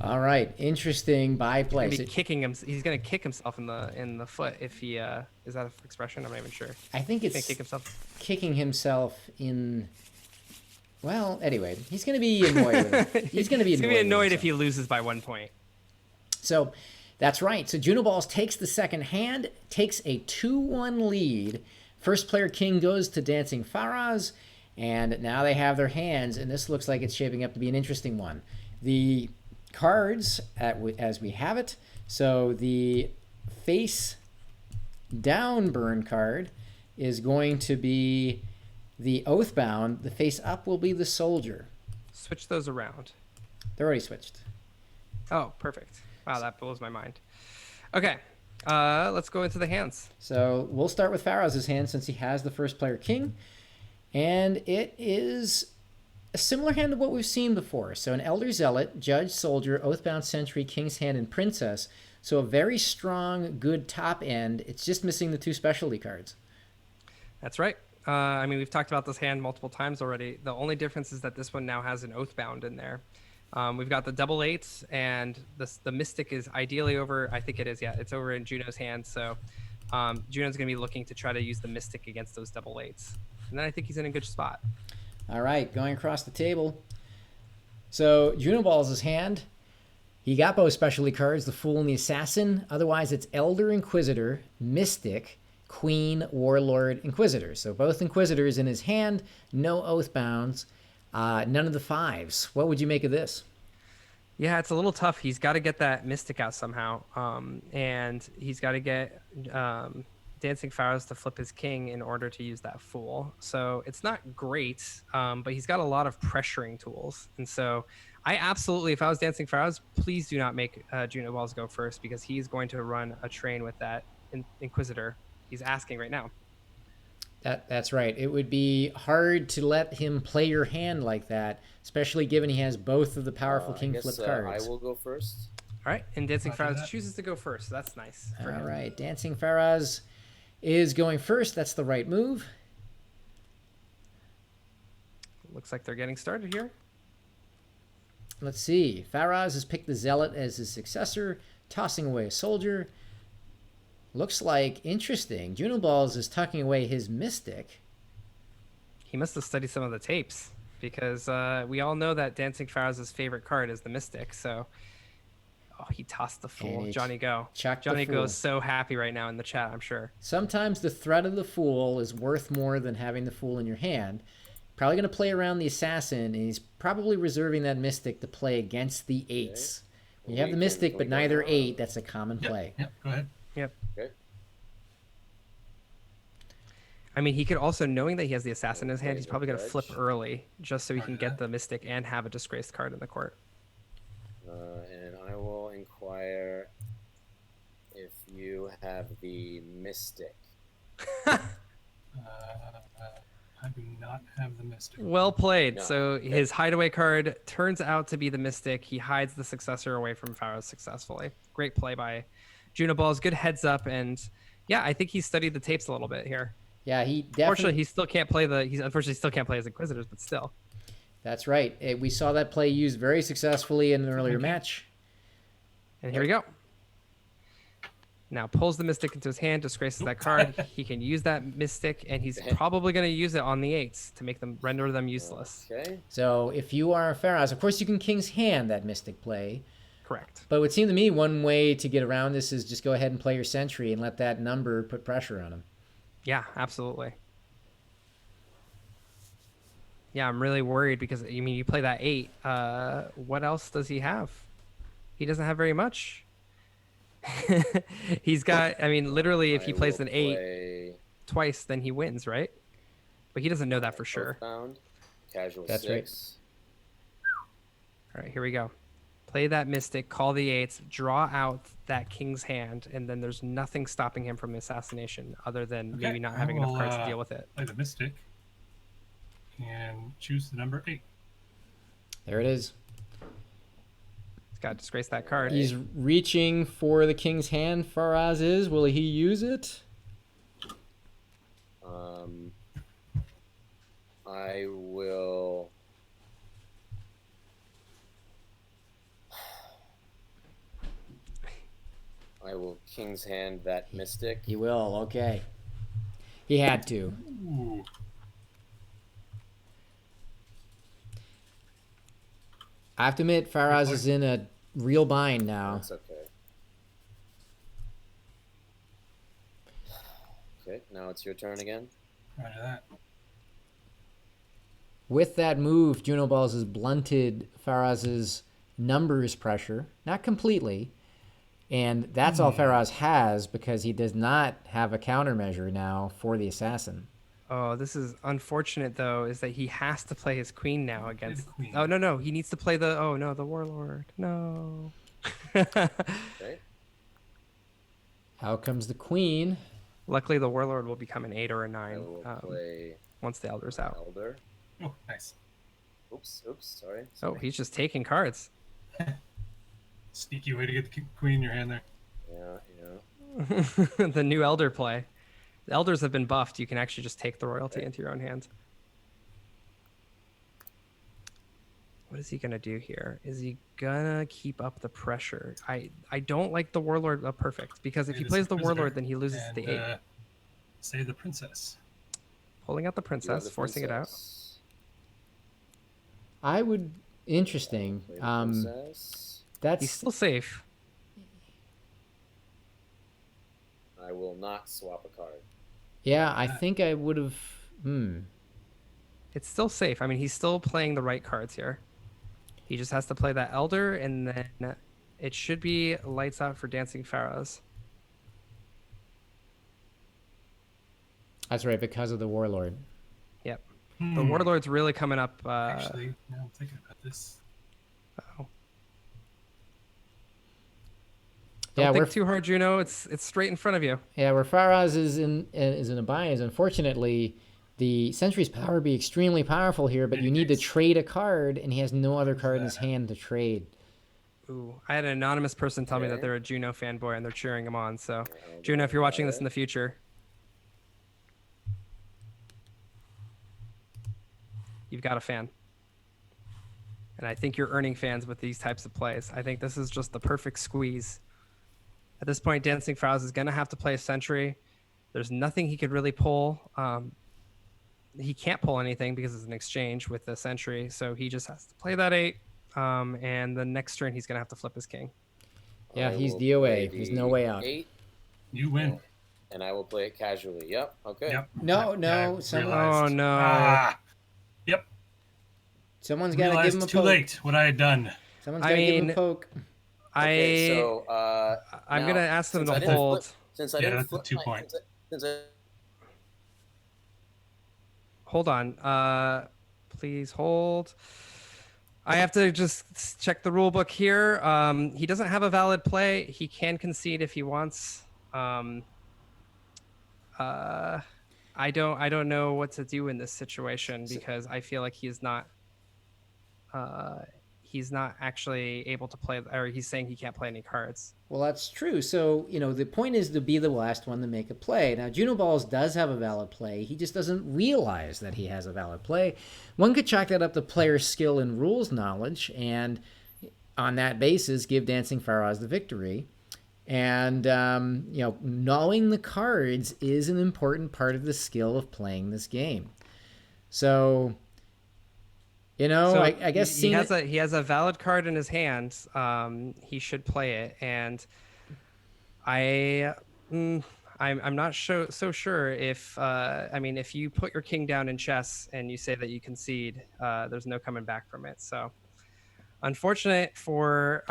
Speaker 1: All right. Interesting by
Speaker 2: He's
Speaker 1: play.
Speaker 2: gonna be kicking him. He's gonna kick himself in the foot if he is that an expression? I'm not even sure.
Speaker 1: I think
Speaker 2: He's gonna
Speaker 1: it's
Speaker 2: kick himself.
Speaker 1: kicking himself in. Well, anyway, he's going to be annoyed with it. He's going to be
Speaker 2: He's
Speaker 1: annoyed.
Speaker 2: gonna be annoyed
Speaker 1: with
Speaker 2: if he
Speaker 1: himself.
Speaker 2: loses by 1 point.
Speaker 1: So that's right. So Junoballs takes the second hand, takes a 2-1 lead. First player king goes to DancingFaraz, and now they have their hands, and this looks like it's shaping up to be an interesting one. The cards, as we have it, so the face down burn card is going to be the Oathbound. The face up will be the Soldier.
Speaker 2: Switch those around.
Speaker 1: They're already switched.
Speaker 2: Oh, perfect. Wow, that blows my mind. Okay, let's go into the hands.
Speaker 1: So we'll start with Faraz's hand since he has the first player king. And it is a similar hand to what we've seen before. So an Elder Zealot, Judge, Soldier, Oathbound Sentry, King's Hand, and Princess. So a very strong, good top end. It's just missing the 2 specialty cards.
Speaker 2: That's right. I mean, we've talked about this hand multiple times already. The only difference is that this one now has an Oathbound in there. We've got the double 8s, and the Mystic is ideally over. I think it is, yeah. It's over in Juno's hand. So Juno's going to be looking to try to use the Mystic against those double 8s. And then I think he's in a good spot.
Speaker 1: All right, going across the table. So Junoballs' hand, he got both specialty cards, the Fool and the Assassin. Otherwise, it's Elder Inquisitor, Mystic, Queen, Warlord, Inquisitor. So both Inquisitors in his hand, no Oathbounds, none of the 5s. What would you make of this?
Speaker 2: Yeah, it's a little tough. He's got to get that Mystic out somehow. And he's got to get DancingFaraz to flip his king in order to use that Fool. So it's not great, but he's got a lot of pressuring tools. And so I absolutely, if I was DancingFaraz, please do not make Junoballs go first, because he's going to run a train with that Inquisitor. He's asking right now.
Speaker 1: That's right. It would be hard to let him play your hand like that, especially given he has both of the powerful king flip cards.
Speaker 3: I will go first.
Speaker 2: All right, and DancingFaraz
Speaker 4: that.
Speaker 2: chooses to go first. So that's nice. For
Speaker 1: All
Speaker 2: him.
Speaker 1: right, DancingFaraz is going first. That's the right move.
Speaker 2: Looks like they're getting started here.
Speaker 1: Let's see. Faraz has picked the Zealot as his successor, tossing away a Soldier. Looks like interesting. Junoballs is tucking away his Mystic.
Speaker 2: He must have studied some of the tapes, because we all know that DancingFaraz's favorite card is the Mystic. So, oh, he tossed the Fool.
Speaker 1: And he
Speaker 2: Johnny Go.
Speaker 1: chucked the
Speaker 2: Johnny
Speaker 1: Fool.
Speaker 2: Go is so happy right now in the chat, I'm sure.
Speaker 1: Sometimes the threat of the Fool is worth more than having the Fool in your hand. Probably going to play around the Assassin, and he's probably reserving that Mystic to play against the 8s. When you have the Mystic, but neither 8, that's a common play.
Speaker 4: Yep, go ahead.
Speaker 2: Yep.
Speaker 3: Okay.
Speaker 2: I mean, he could also, knowing that he has the Assassin in his hand, he's probably going to
Speaker 3: Judge.
Speaker 2: flip early just so he can get the Mystic and have a disgraced card in the court.
Speaker 3: And I will inquire if you have the Mystic.
Speaker 4: I do not have the Mystic.
Speaker 2: Well played.
Speaker 3: No.
Speaker 2: So his hideaway card turns out to be the Mystic. He hides the successor away from Faraz successfully. Great play by Junoballs. Good heads up. And yeah, I think he studied the tapes a little bit here.
Speaker 1: Yeah, he
Speaker 2: Unfortunately,
Speaker 1: definitely.
Speaker 2: he still can't play he unfortunately still can't play as Inquisitors, but still.
Speaker 1: That's right. We saw that play used very successfully in an earlier
Speaker 4: Okay.
Speaker 1: match.
Speaker 2: And here we go. Now pulls the Mystic into his hand, disgraces that card. He can use that Mystic, and he's probably going to use it on the 8s to make them render them useless.
Speaker 3: Okay.
Speaker 1: So if you are Faraz, of course you can King's Hand that Mystic play.
Speaker 2: Correct.
Speaker 1: But it would seem to me one way to get around this is just go ahead and play your Sentry and let that number put pressure on him.
Speaker 2: Yeah, absolutely. Yeah, I'm really worried because, I mean, you play that 8. What else does he have? He doesn't have very much. He's got, I mean, literally, if he plays an 8 twice, then he wins, right? But he doesn't know that for sure.
Speaker 3: Bound, casual
Speaker 1: That's
Speaker 3: 6.
Speaker 2: All right, here we go. Play that Mystic, call the 8s, draw out that King's Hand, and then there's nothing stopping him from assassination other than maybe not having enough cards to deal with it.
Speaker 4: Play the Mystic and choose the number 8.
Speaker 1: There it is.
Speaker 2: He's got to disgrace that card.
Speaker 1: He's reaching for the King's Hand. Faraz is. Will he use it?
Speaker 3: I will. I will King's Hand that Mystic.
Speaker 1: He will. Okay. He had to.
Speaker 4: Ooh.
Speaker 1: I have to admit, Faraz is in a real bind now.
Speaker 3: That's okay. Okay, now it's your turn again.
Speaker 4: Right to that.
Speaker 1: With that move, Junoballs has blunted Faraz's numbers pressure. Not completely. And that's all Faraz has because he does not have a countermeasure now for the assassin.
Speaker 2: Oh, this is unfortunate, though, is that he has to play his queen now against...
Speaker 4: queen.
Speaker 2: Oh, no. He needs to play the... Oh, no, the warlord. No.
Speaker 3: Okay.
Speaker 1: Out comes the queen.
Speaker 2: Luckily, the warlord will become an 8 or a
Speaker 3: I
Speaker 2: 9
Speaker 3: will play
Speaker 2: once the elder's out.
Speaker 3: Elder.
Speaker 4: Oh, nice.
Speaker 3: Oops, sorry.
Speaker 2: Oh, he's just taking cards.
Speaker 4: Sneaky way to get the queen in your hand there.
Speaker 3: Yeah.
Speaker 2: The new elder play. The elders have been buffed. You can actually just take the royalty into your own hands. What is he going to do here? Is he going to keep up the pressure? I don't like the warlord perfect because if he plays the warlord, then he loses the 8.
Speaker 4: Save the princess.
Speaker 2: Pulling out the princess, forcing it out.
Speaker 1: I would... Interesting. That's...
Speaker 2: He's still safe.
Speaker 3: I will not swap a card.
Speaker 1: Yeah, I think I would have...
Speaker 2: It's still safe. I mean, he's still playing the right cards here. He just has to play that elder, and then it should be lights out for DancingFaraz.
Speaker 1: That's right, because of the warlord.
Speaker 2: Yep. The warlord's really coming up.
Speaker 4: Actually, now I'm thinking about this.
Speaker 2: Uh-oh.
Speaker 1: Yeah,
Speaker 2: Don't think too hard, Juno. It's straight in front of you.
Speaker 1: Yeah, where Faraz is in a bind is unfortunately the Sentry's power be extremely powerful here, but you need to trade a card, and he has no other card in his hand to trade.
Speaker 2: Ooh, I had an anonymous person tell me that they're a Juno fanboy and they're cheering him on. So, Juno, if you're watching this in the future, you've got a fan. And I think you're earning fans with these types of plays. I think this is just the perfect squeeze. At this point, DancingFaraz is going to have to play a Sentry. There's nothing he could really pull. He can't pull anything because it's an exchange with the Sentry, so he just has to play that 8. And the next turn, he's going to have to flip his king.
Speaker 1: Yeah, he's DOA. There's no way out.
Speaker 3: 8,
Speaker 4: You win.
Speaker 3: and I will play it casually. Yep. Okay.
Speaker 4: Yep.
Speaker 1: No.
Speaker 4: I
Speaker 1: Someone,
Speaker 4: realized.
Speaker 2: Oh, no.
Speaker 4: Yep.
Speaker 1: someone's got to give
Speaker 4: Realized
Speaker 1: him a
Speaker 4: too
Speaker 1: poke.
Speaker 4: late what I had done.
Speaker 1: Someone's got to give him a poke.
Speaker 3: Okay, so
Speaker 2: I'm
Speaker 3: now,
Speaker 2: going to ask them
Speaker 3: since I
Speaker 2: to
Speaker 3: didn't
Speaker 2: hold.
Speaker 3: Since I
Speaker 4: Yeah,
Speaker 3: didn't
Speaker 4: that's a
Speaker 3: flip
Speaker 4: 2
Speaker 3: my-
Speaker 4: point.
Speaker 3: since I
Speaker 2: Hold on. Please hold. I have to just check the rule book here. He doesn't have a valid play. He can concede if he wants. I don't know what to do in this situation because I feel like he's not actually able to play, or he's saying he can't play any cards.
Speaker 1: Well, that's true. So, the point is to be the last one to make a play. Now, Junoballs does have a valid play. He just doesn't realize that he has a valid play. One could chalk that up to player skill and rules knowledge. And on that basis, give Dancing Faraz the victory. And, knowing the cards is an important part of the skill of playing this game. So, I guess
Speaker 2: he has a valid card in his hand. He should play it. And I'm not so sure if if you put your king down in chess and you say that you concede, there's no coming back from it. So unfortunate for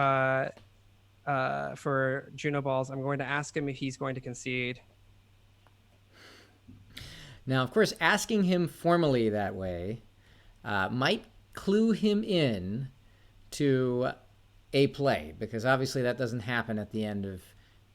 Speaker 2: Junoballs. I'm going to ask him if he's going to concede.
Speaker 1: Now, of course, asking him formally that way might clue him in to a play, because obviously that doesn't happen at the end of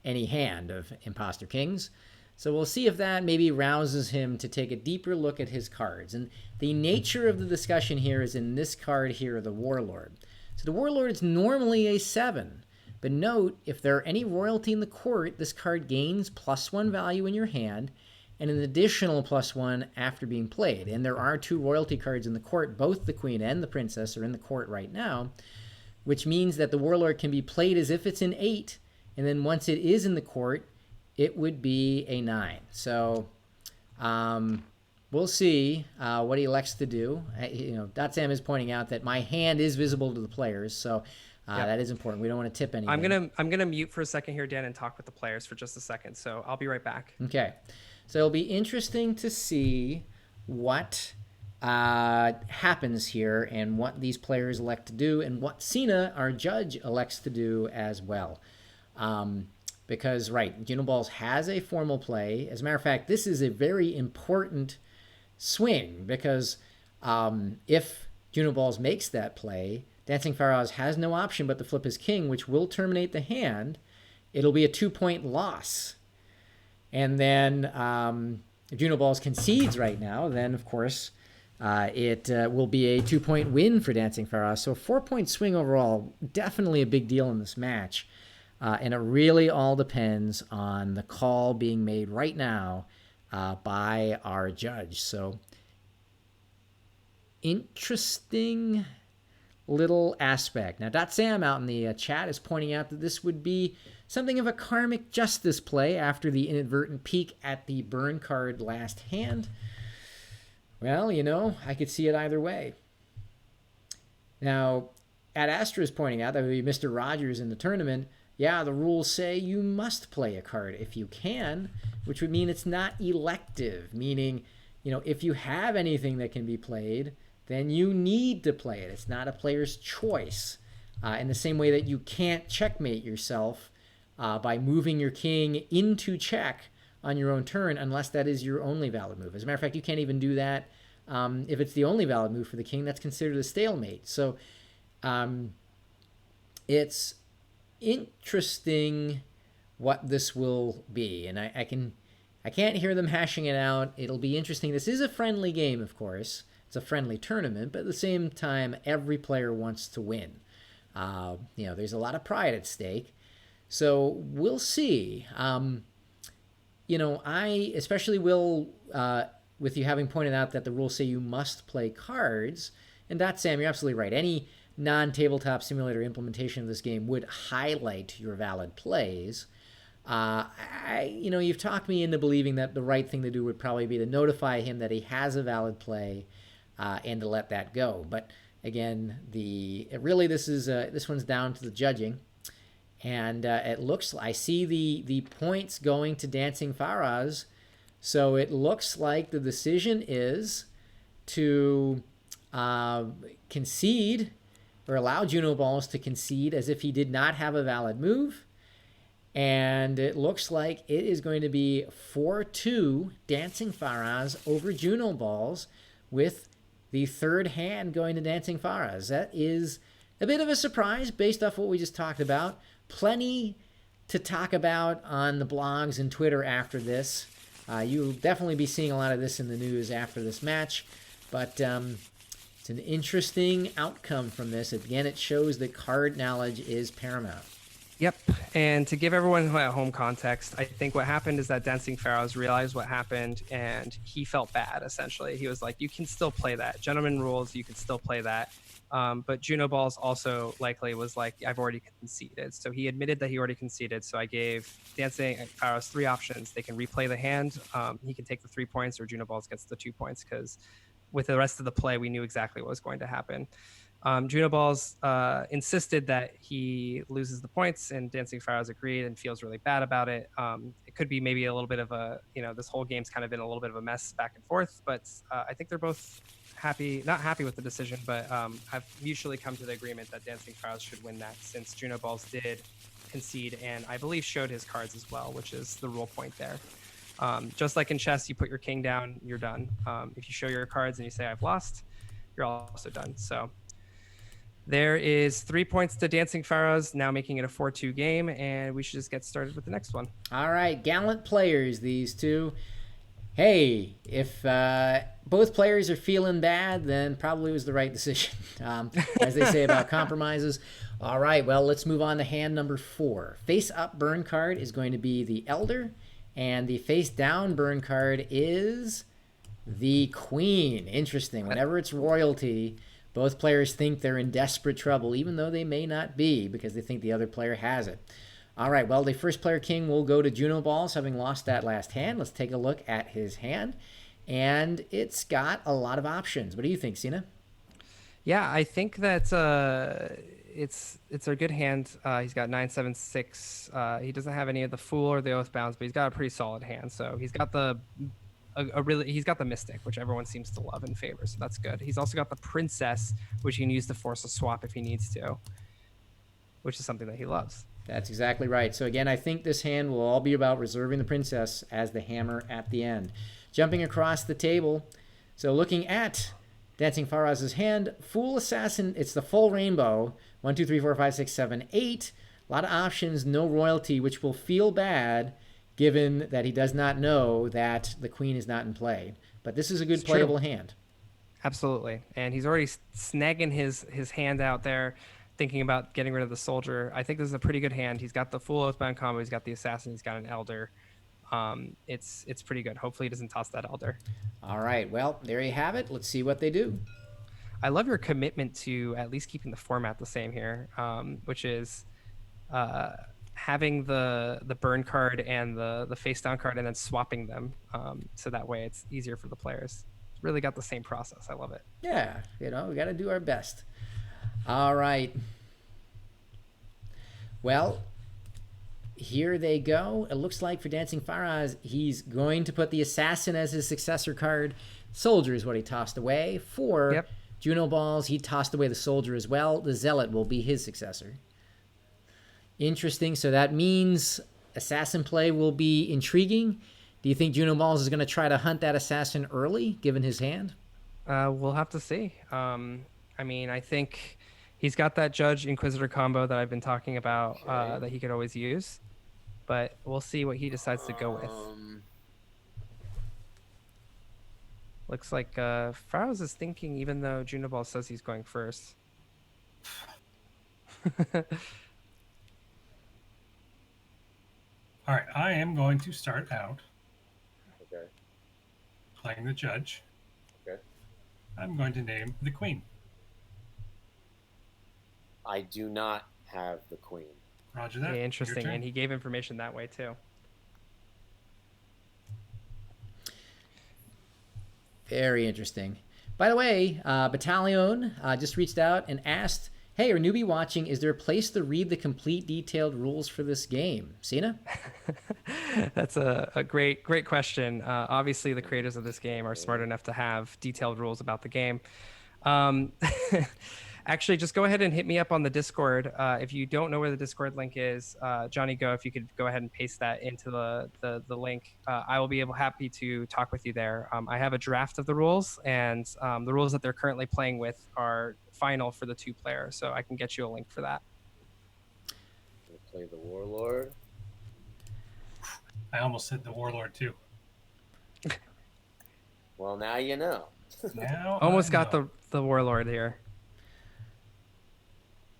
Speaker 1: any hand of Imposter Kings. So we'll see if that maybe rouses him to take a deeper look at his cards. And the nature of the discussion here is in this card here, the Warlord. So the Warlord is normally a 7. But note, if there are any royalty in the court, this card gains +1 value in your hand and an additional +1 after being played. And there are 2 royalty cards in the court. Both the Queen and the Princess are in the court right now, which means that the Warlord can be played as if it's an 8. And then once it is in the court, it would be a 9. So we'll see what he elects to do. Datsam is pointing out that my hand is visible to the players, so that is important. We don't want to tip anything.
Speaker 2: I'm gonna mute for a second here, Dan, and talk with the players for just a second. So I'll be right back.
Speaker 1: Okay. So it'll be interesting to see what happens here and what these players elect to do and what Sina, our judge, elects to do as well. Because, right, Junoballs has a formal play. As a matter of fact, this is a very important swing because if Junoballs makes that play, Dancing Faraz has no option but to flip his king, which will terminate the hand. It'll be a 2-point loss. And then if Junoballs concedes right now, then, of course, it will be a 2-point win for Dancing Faraz. So a 4-point swing overall, definitely a big deal in this match. And it really all depends on the call being made right now by our judge. So interesting little aspect. Now, Sam out in the chat is pointing out that this would be something of a karmic justice play after the inadvertent peek at the burn card last hand. Well, I could see it either way. Now, Ad Astra is pointing out that would be Mr. Rogers in the tournament. Yeah, the rules say you must play a card if you can, which would mean it's not elective, meaning, if you have anything that can be played, then you need to play it. It's not a player's choice. In the same way that you can't checkmate yourself by moving your king into check on your own turn unless that is your only valid move. As a matter of fact, you can't even do that if it's the only valid move for the king. That's considered a stalemate. So it's interesting what this will be, and I can't hear them hashing it out. It'll be interesting. This is a friendly game, of course. It's a friendly tournament, but at the same time, every player wants to win. There's a lot of pride at stake, so we'll see. I especially will, with you having pointed out that the rules say you must play cards, and Sam, you're absolutely right. Any non-tabletop simulator implementation of this game would highlight your valid plays. You've talked me into believing that the right thing to do would probably be to notify him that he has a valid play and to let that go. But again, this one's down to the judging, and it looks. I see the points going to Dancing Faraz, so it looks like the decision is to concede, or allow Junoballs to concede as if he did not have a valid move. And it looks like it is going to be 4-2 Dancing Faraz over Junoballs, with the third hand going to Dancing Faraz. That is a bit of a surprise based off what we just talked about. Plenty to talk about on the blogs and Twitter after this. You'll definitely be seeing a lot of this in the news after this match. But it's an interesting outcome from this. Again, it shows that card knowledge is paramount.
Speaker 2: Yep. And to give everyone at home context, I think what happened is that DancingFaraz realized what happened and he felt bad, essentially. He was like, you can still play that. Gentleman rules, you can still play that. But Junoballs also likely was like, I've already conceded. So he admitted that he already conceded. So I gave DancingFaraz 3 options. They can replay the hand. He can take the 3 points, or Junoballs gets the 2 points, because with the rest of the play, we knew exactly what was going to happen. Junoballs insisted that he loses the points, and DancingFaraz agreed and feels really bad about it. It could be maybe a little bit of a, this whole game's kind of been a little bit of a mess back and forth, but I think they're both not happy with the decision, but have mutually come to the agreement that DancingFaraz should win that, since Junoballs did concede and I believe showed his cards as well, which is the rule point there. Just like in chess, you put your king down, you're done. If you show your cards and you say I've lost, you're also done. So there is 3 points to DancingFaraz, now making it a 4-2 game, and we should just get started with the next one.
Speaker 1: All right, gallant players, these two. Hey, if both players are feeling bad, then probably was the right decision, as they say about compromises. All right, well, let's move on to hand number 4. Face-up burn card is going to be the Elder, and the face-down burn card is the Queen. Interesting. Whenever it's royalty, both players think they're in desperate trouble, even though they may not be, because they think the other player has it. All right, well, the first player king will go to Junoballs, having lost that last hand. Let's take a look at his hand, and it's got a lot of options. What do you think, Sina?
Speaker 2: Yeah, I think that it's a good hand. He's got 9-7-6. He doesn't have any of the Fool or the Oathbounds, but he's got a pretty solid hand. So he's got he's got the Mystic, which everyone seems to love and favor, so that's good. He's also got the Princess, which he can use to force a swap if he needs to, which is something that he loves.
Speaker 1: That's exactly right. So again, I think this hand will all be about reserving the Princess as the hammer at the end. Jumping across the table, so looking at DancingFaraz's hand, Fool, Assassin, it's the full rainbow. 1, 2, 3, 4, 5, 6, 7, 8. A lot of options, no royalty, which will feel bad given that he does not know that the Queen is not in play. But this is a good playable hand.
Speaker 2: Absolutely. And he's already snagging his hand out there, thinking about getting rid of the soldier. I think this is a pretty good hand. He's got the Full Oathbound combo. He's got the Assassin. He's got an Elder. It's pretty good. Hopefully he doesn't toss that Elder.
Speaker 1: All right. Well, there you have it. Let's see what they do.
Speaker 2: I love your commitment to at least keeping the format the same here, which is having the burn card and the face down card and then swapping them, so that way it's easier for the players. It's really got the same process. I love it.
Speaker 1: Yeah, we got to do our best. All right. Well, here they go. It looks like for DancingFaraz, he's going to put the Assassin as his successor card. Soldier is what he tossed away. For Junoballs, he tossed away the Soldier as well. The Zealot will be his successor. Interesting. So that means Assassin play will be intriguing. Do you think Junoballs is going to try to hunt that Assassin early, given his hand?
Speaker 2: We'll have to see. I mean, I think he's got that Judge Inquisitor combo that I've been talking about, that he could always use. But we'll see what he decides to go with. Looks like Faraz is thinking, even though Junoball says he's going first.
Speaker 4: All right, I am going to start out
Speaker 3: Okay.
Speaker 4: playing the judge.
Speaker 3: Okay.
Speaker 4: I'm going to name the Queen.
Speaker 3: I do not have the Queen.
Speaker 4: Roger that.
Speaker 2: Yeah, interesting. And he gave information that way too.
Speaker 1: Very interesting. By the way, Battalion just reached out and asked, hey, are newbie watching, is there a place to read the complete detailed rules for this game? Sina?
Speaker 2: That's a great question. Obviously, the creators of this game are smart enough to have detailed rules about the game. Actually, just go ahead and hit me up on the Discord. If you don't know where the Discord link is, Johnny Go, if you could go ahead and paste that into the link, I will be happy to talk with you there. I have a draft of the rules, and the rules that they're currently playing with are final for the 2-player, so I can get you a link for that.
Speaker 3: Play the Warlord.
Speaker 4: I almost said the Warlord too.
Speaker 3: Well, now you know.
Speaker 4: Now
Speaker 2: Almost
Speaker 4: I
Speaker 2: got
Speaker 4: know.
Speaker 2: the Warlord here.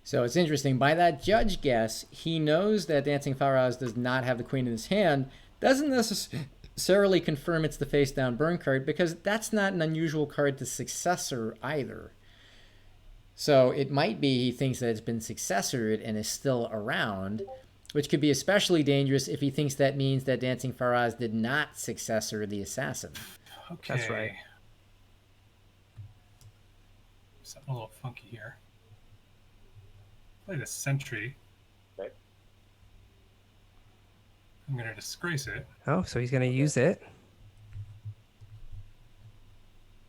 Speaker 1: So it's interesting. By that judge guess, he knows that Dancing Faraz does not have the queen in his hand. Doesn't necessarily confirm it's the face down burn card, because that's not an unusual card to successor either. So it might be he thinks that it's been successored and is still around, which could be especially dangerous if he thinks that means that Dancing Faraz did not successor the assassin.
Speaker 4: Okay.
Speaker 2: That's right.
Speaker 4: Something a little funky here. Play the sentry.
Speaker 3: Okay.
Speaker 4: I'm going to disgrace it.
Speaker 2: Oh, so he's going to use it.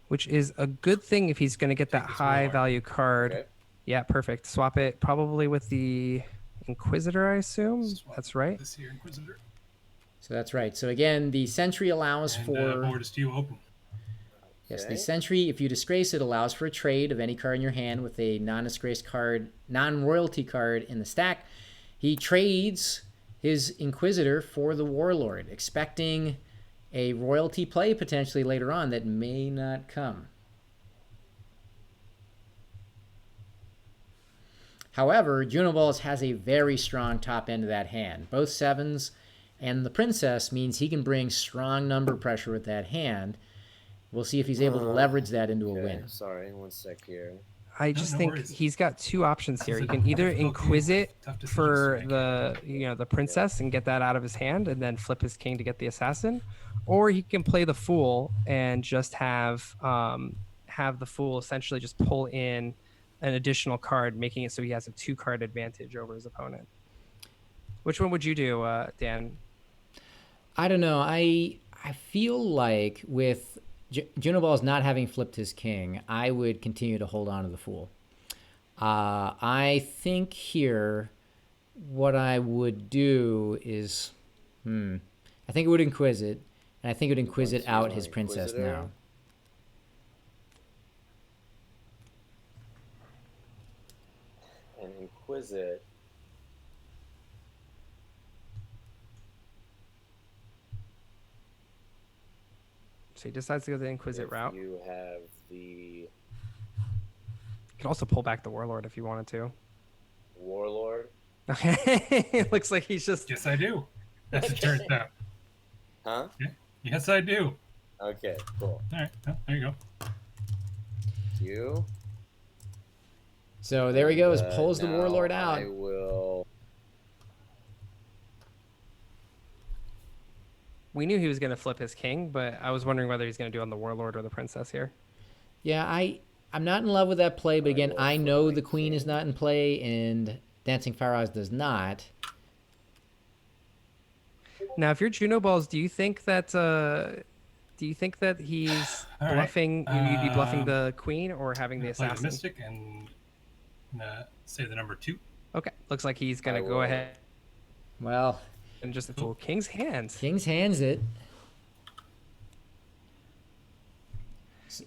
Speaker 2: Which is a good thing if he's going to get that
Speaker 4: this
Speaker 2: high
Speaker 4: warlord.
Speaker 2: value card.
Speaker 3: Okay.
Speaker 2: Yeah, perfect. Swap it probably with the Inquisitor, I assume.
Speaker 4: Swap
Speaker 2: That's right.
Speaker 4: This here, Inquisitor.
Speaker 1: So that's right. So again, the sentry allows
Speaker 4: And
Speaker 1: for...
Speaker 4: board is to you open.
Speaker 1: Yes,
Speaker 3: Okay.
Speaker 1: the sentry, if you disgrace it, allows for a trade of any card in your hand with a non-disgraced card, non-royalty card in the stack. He trades his Inquisitor for the Warlord, expecting a royalty play potentially later on that may not come. However, Junoballs has a very strong top end of that hand. Both sevens and the Princess means he can bring strong number pressure with that hand. We'll see if he's able to leverage that into a
Speaker 3: Okay,
Speaker 1: win.
Speaker 3: sorry, 1 sec here.
Speaker 2: I just
Speaker 4: no
Speaker 2: think
Speaker 4: worries.
Speaker 2: he's got two options here. He
Speaker 4: It's a
Speaker 2: can either
Speaker 4: difficult game.
Speaker 2: Inquisit
Speaker 4: Tough decisions to
Speaker 2: for
Speaker 4: make.
Speaker 2: the princess and get that out of his hand, and then flip his king to get the assassin, or he can play the fool and just have the fool essentially just pull in an additional card, making it so he has a 2-card advantage over his opponent. Which one would you do, Dan?
Speaker 1: I don't know. I feel like with Junoballs not having flipped his king, I would continue to hold on to the fool. I think here what I would do is, I think it would Inquisit, and I think it would Inquisit out his princess
Speaker 3: Inquisitor.
Speaker 1: now.
Speaker 3: And Inquisit.
Speaker 2: So he decides to go the Inquisit
Speaker 3: If
Speaker 2: route.
Speaker 3: you have the
Speaker 2: You could also pull back the Warlord if you wanted to.
Speaker 3: Warlord.
Speaker 2: Okay. Looks like he's just...
Speaker 4: Yes, I do. As it turns out.
Speaker 3: Huh?
Speaker 4: Yes, I do.
Speaker 3: Okay, cool.
Speaker 4: All right. Oh, there you go.
Speaker 3: You.
Speaker 1: So there he goes,
Speaker 3: And,
Speaker 1: pulls the
Speaker 3: now
Speaker 1: Warlord out.
Speaker 3: I will.
Speaker 2: We knew he was going to flip his king, but I was wondering whether he's going to do it on the Warlord or the Princess here.
Speaker 1: Yeah, I'm not in love with that play, but again,
Speaker 3: will
Speaker 1: I
Speaker 3: flip
Speaker 1: know
Speaker 3: my
Speaker 1: the queen is
Speaker 3: king.
Speaker 1: not in play, and Dancing Faraz does not.
Speaker 2: Now, if you're Junoballs, do you think that he's
Speaker 4: All right.
Speaker 2: bluffing? You'd be bluffing the queen or having
Speaker 4: I'm
Speaker 2: the
Speaker 4: gonna play the
Speaker 2: assassin?
Speaker 4: Mystic and say the number 2.
Speaker 2: Okay, looks like he's going
Speaker 3: I
Speaker 2: to go
Speaker 3: will.
Speaker 2: ahead
Speaker 1: Well,
Speaker 2: and just pull king's hands.
Speaker 1: King's hands it.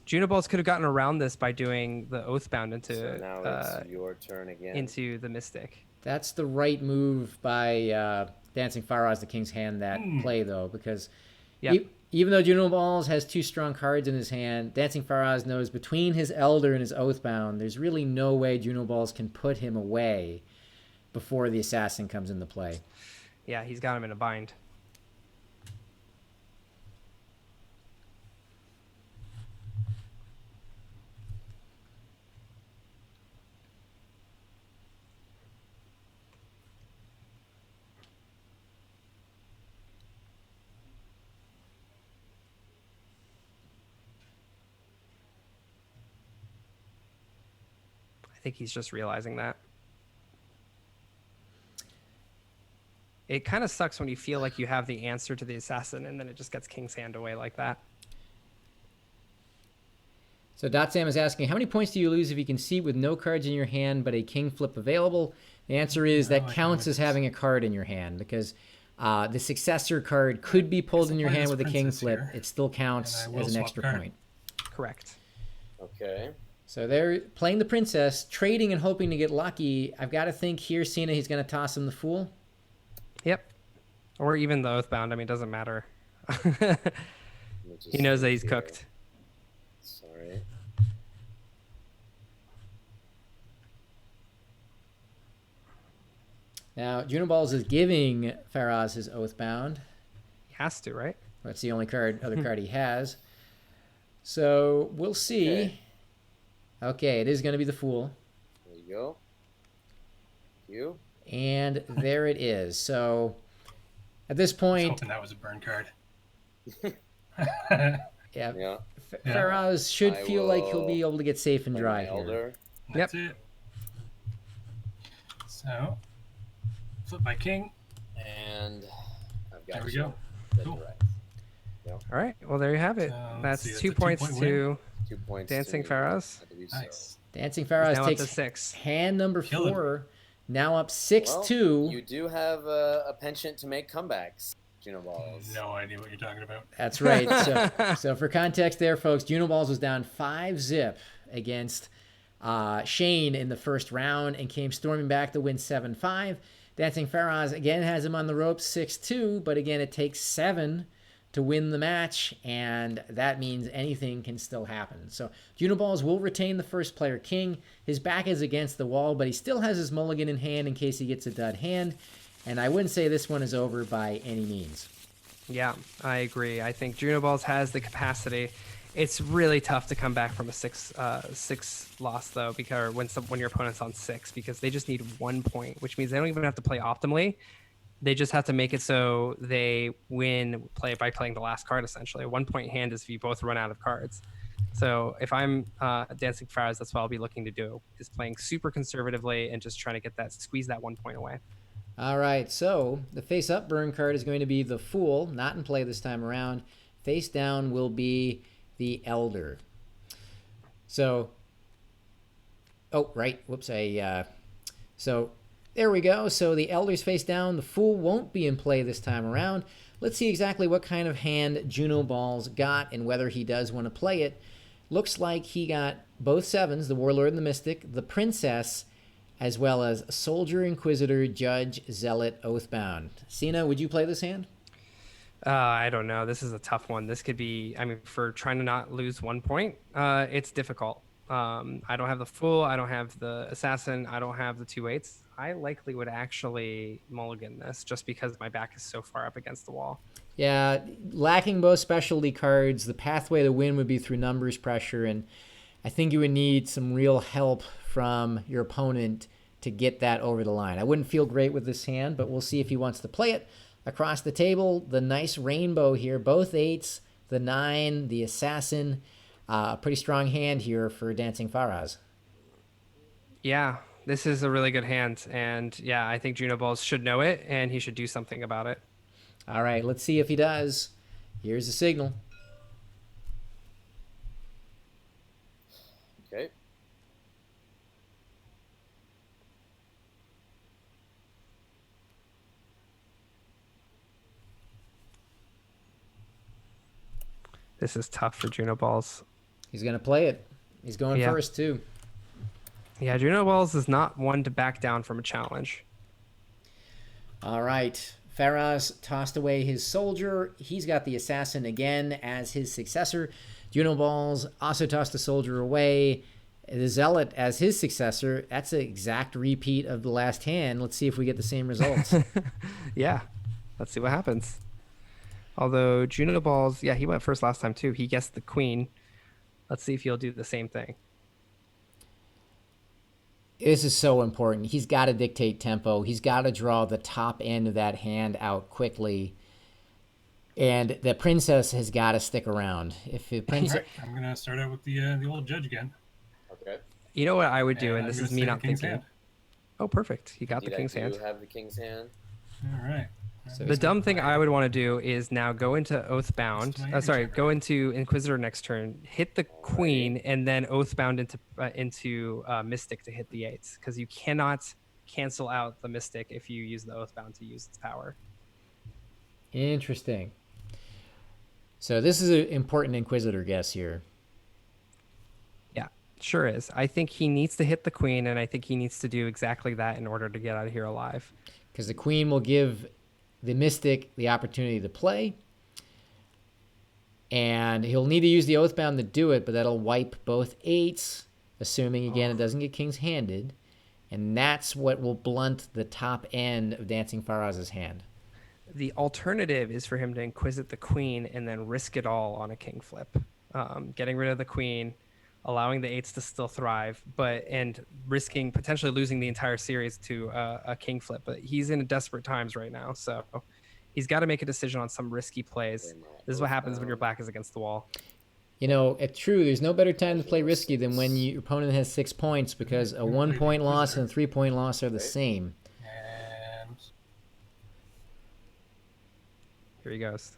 Speaker 2: Junoballs could have gotten around this by doing the Oathbound
Speaker 3: So now
Speaker 2: into
Speaker 3: it's your turn again.
Speaker 2: into the Mystic.
Speaker 1: That's the right move by Dancing Faraz, the King's hand, that play, though, because
Speaker 2: Yep.
Speaker 1: even though Junoballs has 2 strong cards in his hand, Dancing Faraz knows between his Elder and his Oathbound, there's really no way Junoballs can put him away before the assassin comes into play.
Speaker 2: Yeah, he's got him in a bind. I think he's just realizing that. It kind of sucks when you feel like you have the answer to the assassin and then it just gets king's hand away like that.
Speaker 1: So Dotsam is asking, how many points do you lose if you can see with no cards in your hand but a king flip available? The answer is that
Speaker 4: I
Speaker 1: counts
Speaker 4: can
Speaker 1: as having a card in your hand, because the successor card could be pulled in your
Speaker 4: play
Speaker 1: hand
Speaker 4: this
Speaker 1: with a king
Speaker 4: princess
Speaker 1: flip.
Speaker 4: here,
Speaker 1: It still counts
Speaker 4: and I will
Speaker 1: as an
Speaker 4: swap
Speaker 1: extra
Speaker 4: card.
Speaker 1: point.
Speaker 2: Correct.
Speaker 3: Okay.
Speaker 1: So they're playing the princess, trading and hoping to get lucky. I've got to think here, Sina, he's going to toss him the fool.
Speaker 2: Yep. Or even the Oathbound. I mean, it doesn't matter.
Speaker 3: Let me just
Speaker 2: He knows that
Speaker 3: see
Speaker 2: he's
Speaker 3: here.
Speaker 2: cooked. 'Cause-
Speaker 3: Sorry.
Speaker 1: Now, Junoballs is giving Faraz his Oathbound.
Speaker 2: He has to, right?
Speaker 1: That's the only other card he has. So we'll see. Okay, it is going to be the Fool.
Speaker 3: There you go. You.
Speaker 1: And there it is. So at this
Speaker 4: I was
Speaker 1: point,
Speaker 4: hoping that was a burn card.
Speaker 1: yeah. Faraz should
Speaker 3: I
Speaker 1: feel like he'll
Speaker 3: will
Speaker 1: be able to get safe and
Speaker 3: play
Speaker 1: dry
Speaker 3: my
Speaker 1: here.
Speaker 3: Elder.
Speaker 4: That's it. So, flip my king.
Speaker 3: And I've got
Speaker 4: There we
Speaker 3: you.
Speaker 4: go.
Speaker 3: That's
Speaker 4: Cool.
Speaker 3: right.
Speaker 2: All right. Well, there you have it.
Speaker 4: So, let's
Speaker 2: That's
Speaker 4: see, that's
Speaker 2: 2
Speaker 4: a
Speaker 2: points
Speaker 4: 2-point
Speaker 2: to
Speaker 3: 2 points.
Speaker 2: Dancing
Speaker 3: to me.
Speaker 2: Faraz.
Speaker 3: I believe so.
Speaker 4: Nice.
Speaker 1: Dancing
Speaker 2: He's
Speaker 1: Faraz
Speaker 2: now up to
Speaker 1: takes
Speaker 2: 6.
Speaker 1: hand number
Speaker 4: Killing.
Speaker 1: 4. Now up 6-2.
Speaker 3: Well, you do have a penchant to make comebacks, Junoballs.
Speaker 4: No idea what you're talking about.
Speaker 1: That's right. So for context there, folks, Junoballs was down 5-zip against Shane in the first round and came storming back to win 7-5. Dancing Faraz again has him on the ropes 6-2, but again it takes 7 to win the match, and that means anything can still happen. So Junoballs will retain the first player king. His back is against the wall, but he still has his mulligan in hand in case he gets a dud hand, and I wouldn't say this one is over by any means.
Speaker 2: Yeah, I agree. I think Junoballs has the capacity. It's really tough to come back from a six loss though, because when your opponent's on 6, because they just need 1 point, which means they don't even have to play optimally. They just have to make it so they win by playing the last card. Essentially, a 1 point hand is if you both run out of cards. So if I'm Dancing Faraz, that's what I'll be looking to do, is playing super conservatively and just trying to squeeze that 1 point away.
Speaker 1: All right, so the face-up burn card is going to be the Fool, not in play this time around. Face down will be the Elder. So, oh, right, whoops, so there we go. So the Elder's face down. The Fool won't be in play this time around. Let's see exactly what kind of hand Junoballs got and whether he does want to play it. Looks like he got both 7s, the Warlord and the Mystic, the Princess, as well as Soldier, Inquisitor, Judge, Zealot, Oathbound. Sina, would you play this hand?
Speaker 2: I don't know. This is a tough one. This could be, I mean, for trying to not lose 1 point, it's difficult. I don't have the Fool. I don't have the Assassin. I don't have the 2 8s. I likely would actually mulligan this just because my back is so far up against the wall.
Speaker 1: Yeah, lacking both specialty cards, the pathway to win would be through numbers pressure, and I think you would need some real help from your opponent to get that over the line. I wouldn't feel great with this hand, but we'll see if he wants to play it. Across the table, the nice rainbow here, both 8s, the 9, the Assassin. A pretty strong hand here for Dancing Faraz.
Speaker 2: Yeah, this is a really good hand, and yeah, I think Junoballs should know it, and he should do something about it.
Speaker 1: All right, let's see if he does. Here's the signal.
Speaker 3: Okay.
Speaker 2: This is tough for Junoballs.
Speaker 1: He's going to play it. He's going first, too.
Speaker 2: Yeah, Junoballs is not one to back down from a challenge.
Speaker 1: All right. Faraz tossed away his Soldier. He's got the Assassin again as his successor. Junoballs also tossed the Soldier away. The Zealot as his successor. That's an exact repeat of the last hand. Let's see if we get the same results.
Speaker 2: Yeah, let's see what happens. Although Junoballs, yeah, he went first last time too. He guessed the Queen. Let's see if he'll do the same thing.
Speaker 1: This is so important. He's got to dictate tempo. He's got to draw the top end of that hand out quickly. And the Princess has got to stick around. If the Princess,
Speaker 4: Right, I'm gonna start out with the old Judge again.
Speaker 3: Okay.
Speaker 2: You know what I would do, and
Speaker 4: I'm
Speaker 2: this
Speaker 4: gonna
Speaker 2: is me
Speaker 4: say
Speaker 2: not
Speaker 4: the King's
Speaker 2: thinking.
Speaker 4: hand.
Speaker 2: Oh, perfect. He got
Speaker 3: Indeed,
Speaker 2: the King's
Speaker 3: I do
Speaker 2: hand.
Speaker 3: have the King's hand.
Speaker 4: All right.
Speaker 1: So
Speaker 2: The dumb thing I would want to do is now go into Oathbound. Go into Inquisitor next turn, hit the Queen, and then Oathbound into Mystic to hit the 8s, because you cannot cancel out the Mystic if you use the Oathbound to use its power.
Speaker 1: interesting. So this is an important Inquisitor guess here.
Speaker 2: Yeah, sure is. I think he needs to hit the Queen, and I think he needs to do exactly that in order to get out of here alive.
Speaker 1: Because the Queen will give the Mystic the opportunity to play. And he'll need to use the Oathbound to do it, but that'll wipe both 8s, assuming, again, it doesn't get King's handed. And that's what will blunt the top end of Dancing Faraz's hand.
Speaker 2: The alternative is for him to inquisit the queen and then risk it all on a king flip, getting rid of the queen, allowing the eights to still thrive, and risking potentially losing the entire series to a king flip. But he's in desperate times right now, so he's got to make a decision on some risky plays. This is what happens when your back is against the wall.
Speaker 1: You know, it's true. There's no better time to play risky than when your opponent has 6 points, because a 1-point loss and a 3-point loss are the same.
Speaker 4: And
Speaker 2: Here he goes.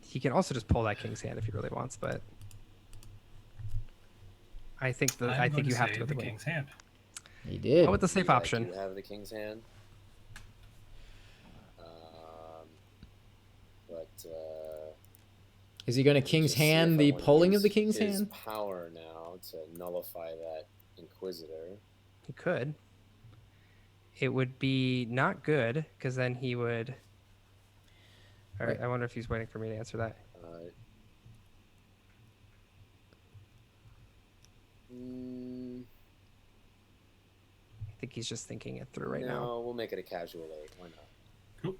Speaker 2: He can also just pull that king's hand if he really wants, but I think you have to go the
Speaker 4: king's hand.
Speaker 1: He did.
Speaker 2: Go with the safe option.
Speaker 3: You have the king's hand.
Speaker 1: Is he going to king's hand the pulling of the king's hand?
Speaker 3: Power now to nullify that inquisitor.
Speaker 2: He could. It would be not good, because then he would... All right, I wonder if he's waiting for me to answer that. I think he's just thinking it through right now.
Speaker 3: No, we'll make it a casual 8. Why not?
Speaker 4: Cool.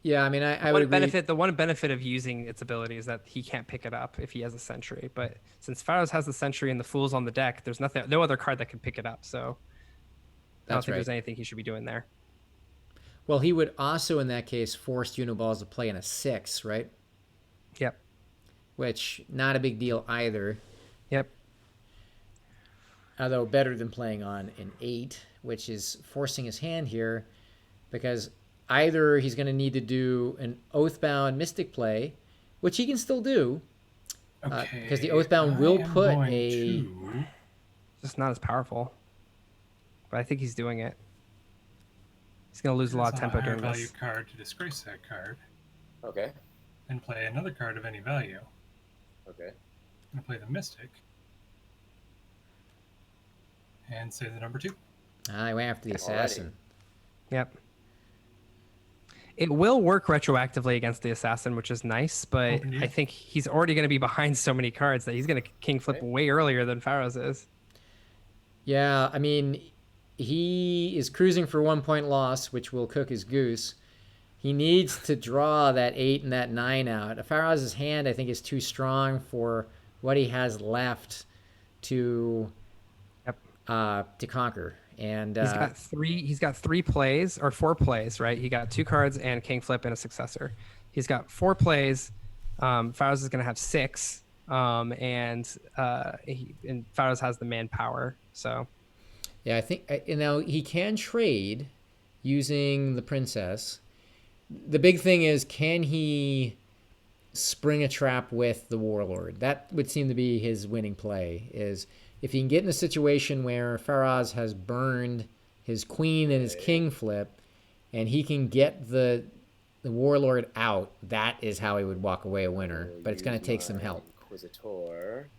Speaker 1: Yeah, I mean, I would agree.
Speaker 2: The one benefit of using its ability is that he can't pick it up if he has a sentry. But since Faraz has the sentry and the fool's on the deck, there's no other card that can pick it up. So I don't think there's anything he should be doing there.
Speaker 1: Well, he would also, in that case, force Junoballs to play in a 6, right?
Speaker 2: Yep.
Speaker 1: Which, not a big deal either.
Speaker 2: Yep.
Speaker 1: Although better than playing on an 8, which is forcing his hand here, because either he's going to need to do an Oathbound Mystic play, which he can still do, because the Oathbound will put a...
Speaker 2: Just not as powerful. But I think he's doing it. He's going to lose a lot of tempo during
Speaker 4: value
Speaker 2: this.
Speaker 4: Card to disgrace that card.
Speaker 3: Okay.
Speaker 4: And play another card of any value.
Speaker 3: Okay.
Speaker 4: I'm going to play the Mystic. And say the number 2.
Speaker 1: I went after the Assassin.
Speaker 2: Yep. It will work retroactively against the Assassin, which is nice, but I think he's already going to be behind so many cards that he's going to king flip way earlier than Faraz is.
Speaker 1: Yeah, I mean, he is cruising for 1-point loss, which will cook his goose. He needs to draw that 8 and that 9 out. Faraz's hand, I think, is too strong for what he has left to conquer. And
Speaker 2: he's got 3 plays or 4 plays, right? He got 2 cards and king flip and a successor. He's got 4 plays. Faraz is going to have 6, and Faraz has the manpower. So,
Speaker 1: yeah, I think he can trade using the princess. The big thing is, can he spring a trap with the warlord? That would seem to be his winning play. Is if he can get in a situation where Faraz has burned his queen and his king flip, and he can get the warlord out, that is how he would walk away a winner. But it's going to take some help.
Speaker 3: Inquisitor.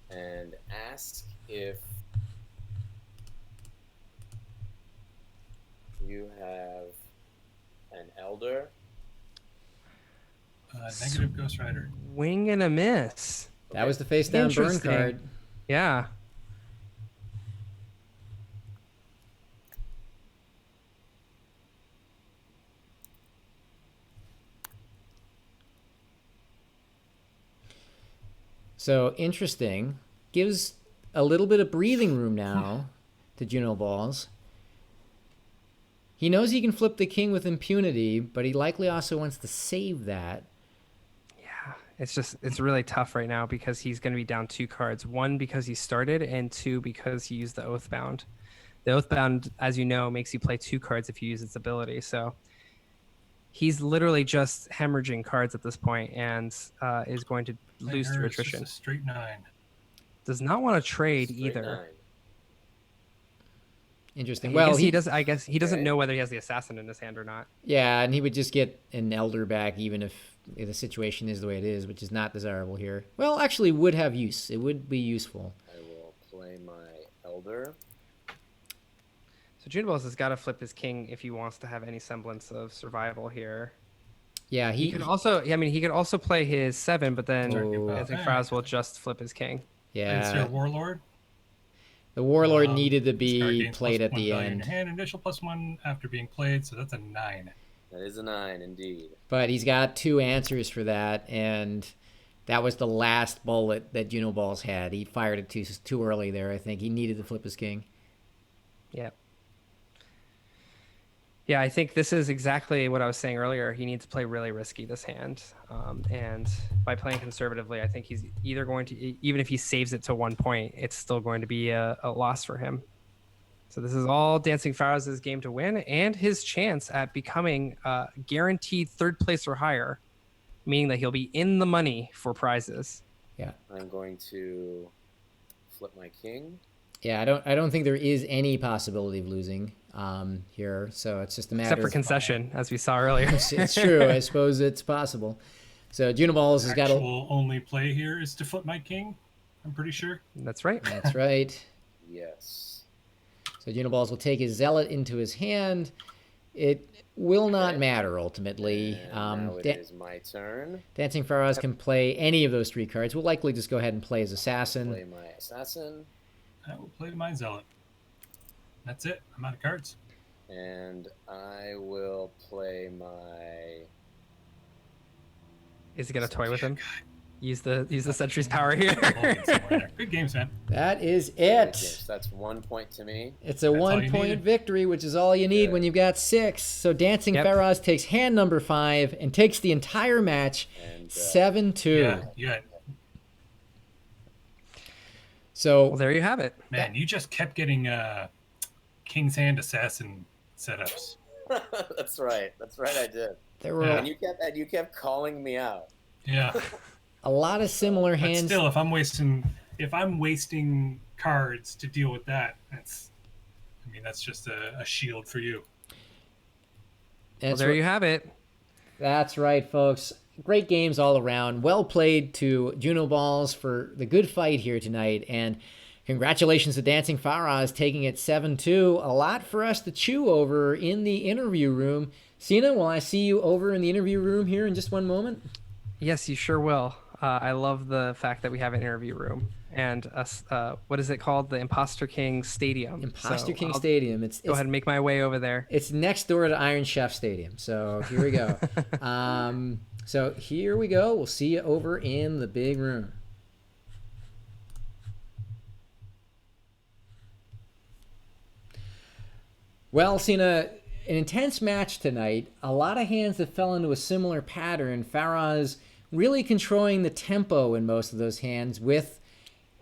Speaker 3: And ask if you have an elder.
Speaker 4: Negative Ghost Rider.
Speaker 2: Wing and a miss.
Speaker 1: That was the face down burn card.
Speaker 2: Yeah.
Speaker 1: So interesting. Gives a little bit of breathing room now to Junoballs. He knows he can flip the king with impunity, but he likely also wants to save that.
Speaker 2: Yeah, it's really tough right now because he's going to be down 2 cards. 1, because he started, and 2, because he used the Oathbound. The Oathbound, as you know, makes you play 2 cards if you use its ability. So he's literally just hemorrhaging cards at this point and is going to lose to attrition.
Speaker 4: Just a straight 9.
Speaker 2: Does not want to trade either.
Speaker 3: 9.
Speaker 1: Interesting.
Speaker 2: He doesn't know whether he has the assassin in his hand or not.
Speaker 1: Yeah, and he would just get an elder back even if the situation is the way it is, which is not desirable here. Well, actually would have use. It would be useful.
Speaker 3: I will play my elder.
Speaker 2: So Junoballs has got to flip his king if he wants to have any semblance of survival here.
Speaker 1: Yeah,
Speaker 2: He could also, I mean, he could also play his 7, but then
Speaker 1: Oh.
Speaker 2: I think Faraz will just flip his king.
Speaker 4: Is there a
Speaker 1: yeah.
Speaker 4: Warlord?
Speaker 1: The Warlord needed to
Speaker 4: This card
Speaker 1: be
Speaker 4: gains
Speaker 1: played
Speaker 4: +1
Speaker 1: at the
Speaker 4: value in
Speaker 1: end.
Speaker 4: your hand, initial +1 after being played, so that's a 9.
Speaker 3: That is a 9, indeed.
Speaker 1: But he's got 2 answers for that, and that was the last bullet that Junoballs had. He fired it too early there, I think. He needed to flip his king.
Speaker 2: Yeah. Yeah, I think this is exactly what I was saying earlier. He needs to play really risky this hand. And by playing conservatively, I think he's either going to, even if he saves it to 1 point, it's still going to be a loss for him. So this is all Dancing Faraz' game to win and his chance at becoming guaranteed 3rd place or higher, meaning that he'll be in the money for prizes.
Speaker 1: Yeah.
Speaker 3: I'm going to flip my king.
Speaker 1: Yeah, I don't think there is any possibility of losing here. So it's just a matter
Speaker 2: Except for concession, as we saw earlier.
Speaker 1: It's true. I suppose it's possible. So Junoballs has got
Speaker 4: Actual only play here is to flip my king, I'm pretty sure.
Speaker 2: That's right.
Speaker 1: That's right.
Speaker 3: Yes.
Speaker 1: So Junoballs will take his Zealot into his hand. It will not matter ultimately.
Speaker 3: And now it is my turn.
Speaker 1: Dancing Faraz can play any of those 3 cards. We'll likely just go ahead and play his Assassin.
Speaker 3: Play my assassin.
Speaker 4: I will play my Zealot. That's it. I'm out of cards.
Speaker 3: And I will play my...
Speaker 2: Is he gonna toy with him? Use the Sentry's power here.
Speaker 4: Good games, man.
Speaker 1: That is
Speaker 3: Good
Speaker 1: it.
Speaker 3: games. That's 1 point to me.
Speaker 1: It's a 1 point victory, which is all you need when you've got 6. So Dancing Faraz takes hand number 5 and takes the entire match 7-2.
Speaker 4: Yeah.
Speaker 1: So
Speaker 2: well, there you have it.
Speaker 4: Man, you just kept getting King's Hand Assassin setups.
Speaker 3: That's right. I did.
Speaker 1: There were
Speaker 3: And you kept calling me out.
Speaker 4: Yeah.
Speaker 1: a lot of similar
Speaker 4: But
Speaker 1: hands.
Speaker 4: still, if I'm wasting cards to deal with that, that's just a shield for you.
Speaker 2: Well, there you have it.
Speaker 1: That's right, folks. Great games all around. Well played to Junoballs for the good fight here tonight. And congratulations to Dancing Faraz taking it 7-2. A lot for us to chew over in the interview room. Sina, will I see you over in the interview room here in just one moment?
Speaker 2: Yes, you sure will. I love the fact that we have an interview room and what is it called? The Imposter King Stadium.
Speaker 1: Imposter King Stadium.
Speaker 2: Go ahead and make my way over there.
Speaker 1: It's next door to Iron Chef Stadium. So here we go. So here we go. We'll see you over in the big room. Well, Sina, an intense match tonight. A lot of hands that fell into a similar pattern. Faraz really controlling the tempo in most of those hands with,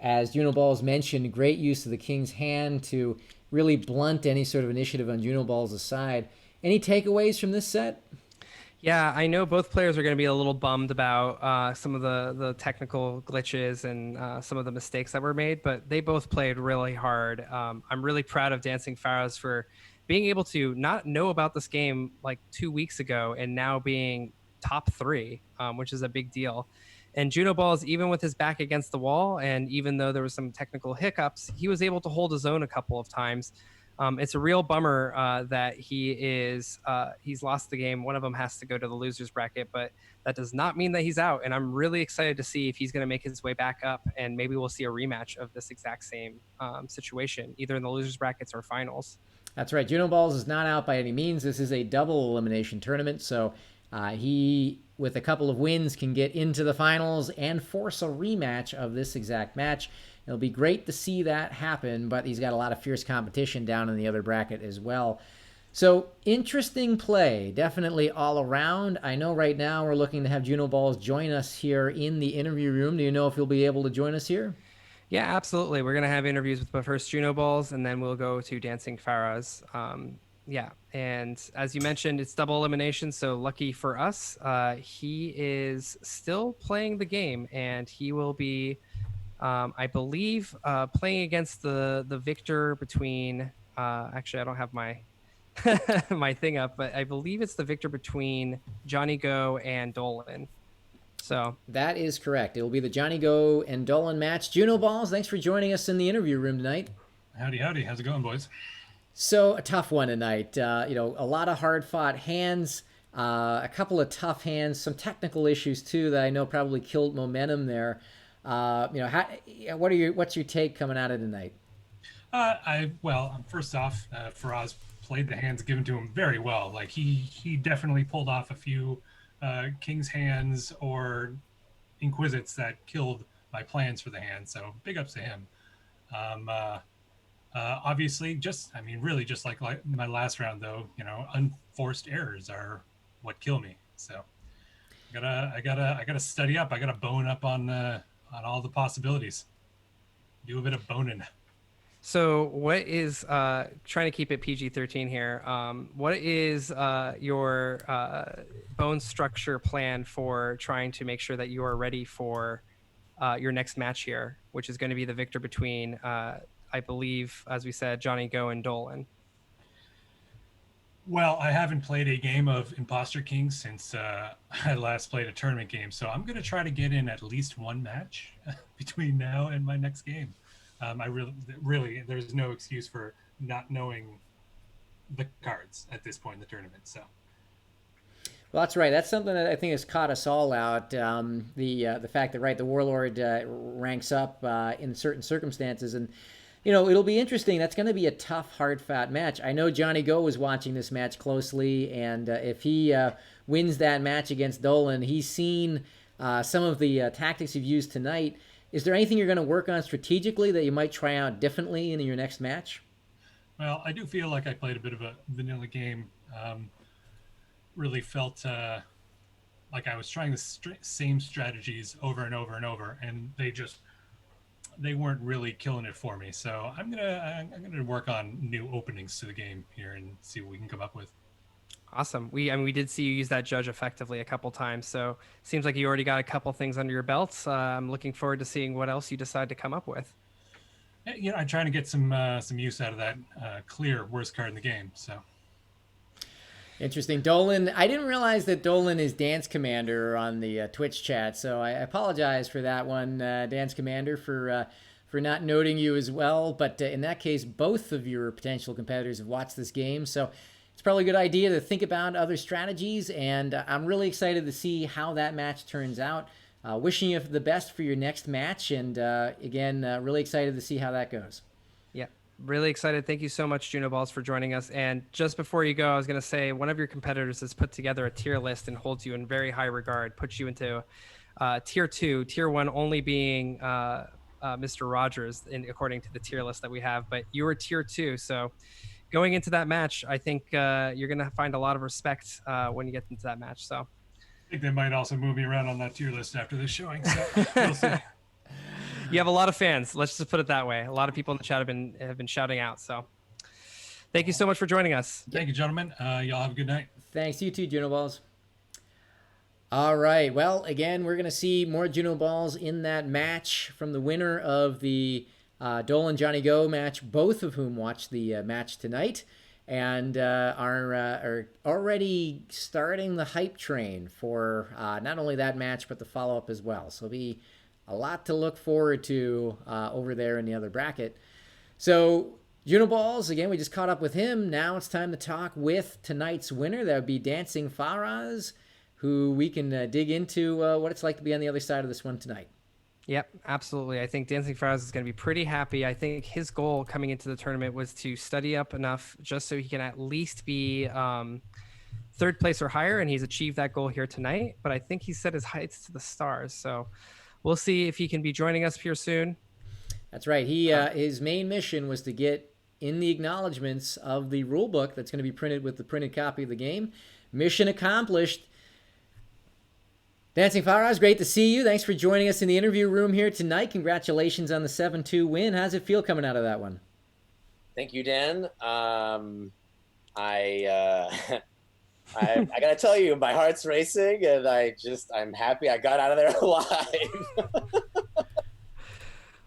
Speaker 1: as Junoballs mentioned, great use of the King's Hand to really blunt any sort of initiative on Junoballs' side. Any takeaways from this set?
Speaker 2: Yeah, I know both players are going to be a little bummed about some of the technical glitches and some of the mistakes that were made, but they both played really hard. I'm really proud of Dancing Faraz for being able to not know about this game like 2 weeks ago and now being top 3, which is a big deal. And Junoballs, even with his back against the wall, and even though there was some technical hiccups, he was able to hold his own a couple of times. It's a real bummer that he's lost the game. One of them has to go to the losers bracket, but that does not mean that he's out. And I'm really excited to see if he's going to make his way back up, and maybe we'll see a rematch of this exact same situation, either in the losers brackets or finals.
Speaker 1: That's right. Junoballs is not out by any means. This is a double elimination tournament, so he, with a couple of wins, can get into the finals and force a rematch of this exact match. It'll be great to see that happen, but he's got a lot of fierce competition down in the other bracket as well. So, interesting play, definitely all around. I know right now we're looking to have Junoballs join us here in the interview room. Do you know if he'll be able to join us here?
Speaker 2: Yeah, absolutely. We're going to have interviews with first Junoballs, and then we'll go to Dancing Faraz. Yeah, and as you mentioned, it's double elimination, so lucky for us. He is still playing the game, and he will be... I believe playing against the victor between actually I don't have my my thing up, but I believe it's the victor between Johnny Go and Dolan. So
Speaker 1: that is correct. It will be the Johnny Go and Dolan match. Junoballs, thanks for joining us in the interview room tonight.
Speaker 4: Howdy. How's it going, boys?
Speaker 1: So a tough one tonight. A lot of hard fought hands. A couple of tough hands, some technical issues too that I know probably killed momentum there. What's your take coming out of tonight?
Speaker 4: First off, Faraz played the hands given to him very well. Like he definitely pulled off a few king's hands or inquisits that killed my plans for the hand. So big ups to him. Obviously, really, just like my last round, though, unforced errors are what kill me. So I gotta study up. I gotta bone up on all the possibilities. Do a bit of boning.
Speaker 2: So what is trying to keep it PG-13 here? What is your bone structure plan for trying to make sure that you are ready for your next match here, which is going to be the victor between, I believe, as we said, Johnny Go and Dolan?
Speaker 4: Well, I haven't played a game of Imposter King since I last played a tournament game, so I'm going to try to get in at least one match between now and my next game. I really, there's no excuse for not knowing the cards at this point in the tournament. So,
Speaker 1: well, that's right. That's something that I think has caught us all out. The fact that the warlord ranks up in certain circumstances, and it'll be interesting. That's going to be a tough, hard, fat match. I know Johnny Go was watching this match closely, and if he wins that match against Dolan, he's seen some of the tactics you've used tonight. Is there anything you're going to work on strategically that you might try out differently in your next match?
Speaker 4: Well, I do feel like I played a bit of a vanilla game. Really felt like I was trying the same strategies over and over and over, and they weren't really killing it for me. So I'm gonna work on new openings to the game here and see what we can come up with.
Speaker 2: Awesome. We did see you use that judge effectively a couple times, so seems like you already got a couple things under your belts. I'm looking forward to seeing what else you decide to come up with.
Speaker 4: I'm trying to get some use out of that clear worst card in the game. So
Speaker 1: interesting. Dolan, I didn't realize that Dolan is Dance Commander on the Twitch chat, so I apologize for that one, Dance Commander, for not noting you as well. But in that case, both of your potential competitors have watched this game, so it's probably a good idea to think about other strategies, and I'm really excited to see how that match turns out. Wishing you the best for your next match, and again, really excited to see how that goes.
Speaker 2: Yeah, really excited. Thank you so much, Junoballs, for joining us. And just before you go, I was going to say one of your competitors has put together a tier list and holds you in very high regard, puts you into tier 2, tier 1 only being Mr. Rogers, according to the tier list that we have. But you were tier 2, so going into that match, I think you're going to find a lot of respect when you get into that match. So
Speaker 4: I think they might also move me around on that tier list after this showing. So we'll see.
Speaker 2: You have a lot of fans. Let's just put it that way. A lot of people in the chat have been shouting out. So thank you so much for joining us.
Speaker 4: Thank you, gentlemen. Y'all have a good night.
Speaker 1: Thanks. You too, Junoballs. All right. Well, again, we're going to see more Junoballs in that match from the winner of the Dolan Johnny Go match, both of whom watched the match tonight and are already starting the hype train for not only that match but the follow-up as well. So it'll be a lot to look forward to over there in the other bracket. So Junoballs, again, we just caught up with him. Now it's time to talk with tonight's winner. That would be DancingFaraz, who we can dig into what it's like to be on the other side of this one tonight.
Speaker 2: Yep, absolutely. I think DancingFaraz is going to be pretty happy. I think his goal coming into the tournament was to study up enough just so he can at least be third place or higher, and he's achieved that goal here tonight. But I think he set his heights to the stars. So we'll see if he can be joining us here soon.
Speaker 1: That's right. He his main mission was to get in the acknowledgments of the rulebook that's going to be printed with the printed copy of the game. Mission accomplished. DancingFaraz, great to see you. Thanks for joining us in the interview room here tonight. Congratulations on the 7-2 win. How's it feel coming out of that one?
Speaker 3: Thank you, Dan. I gotta tell you, my heart's racing, and I'm happy I got out of there alive.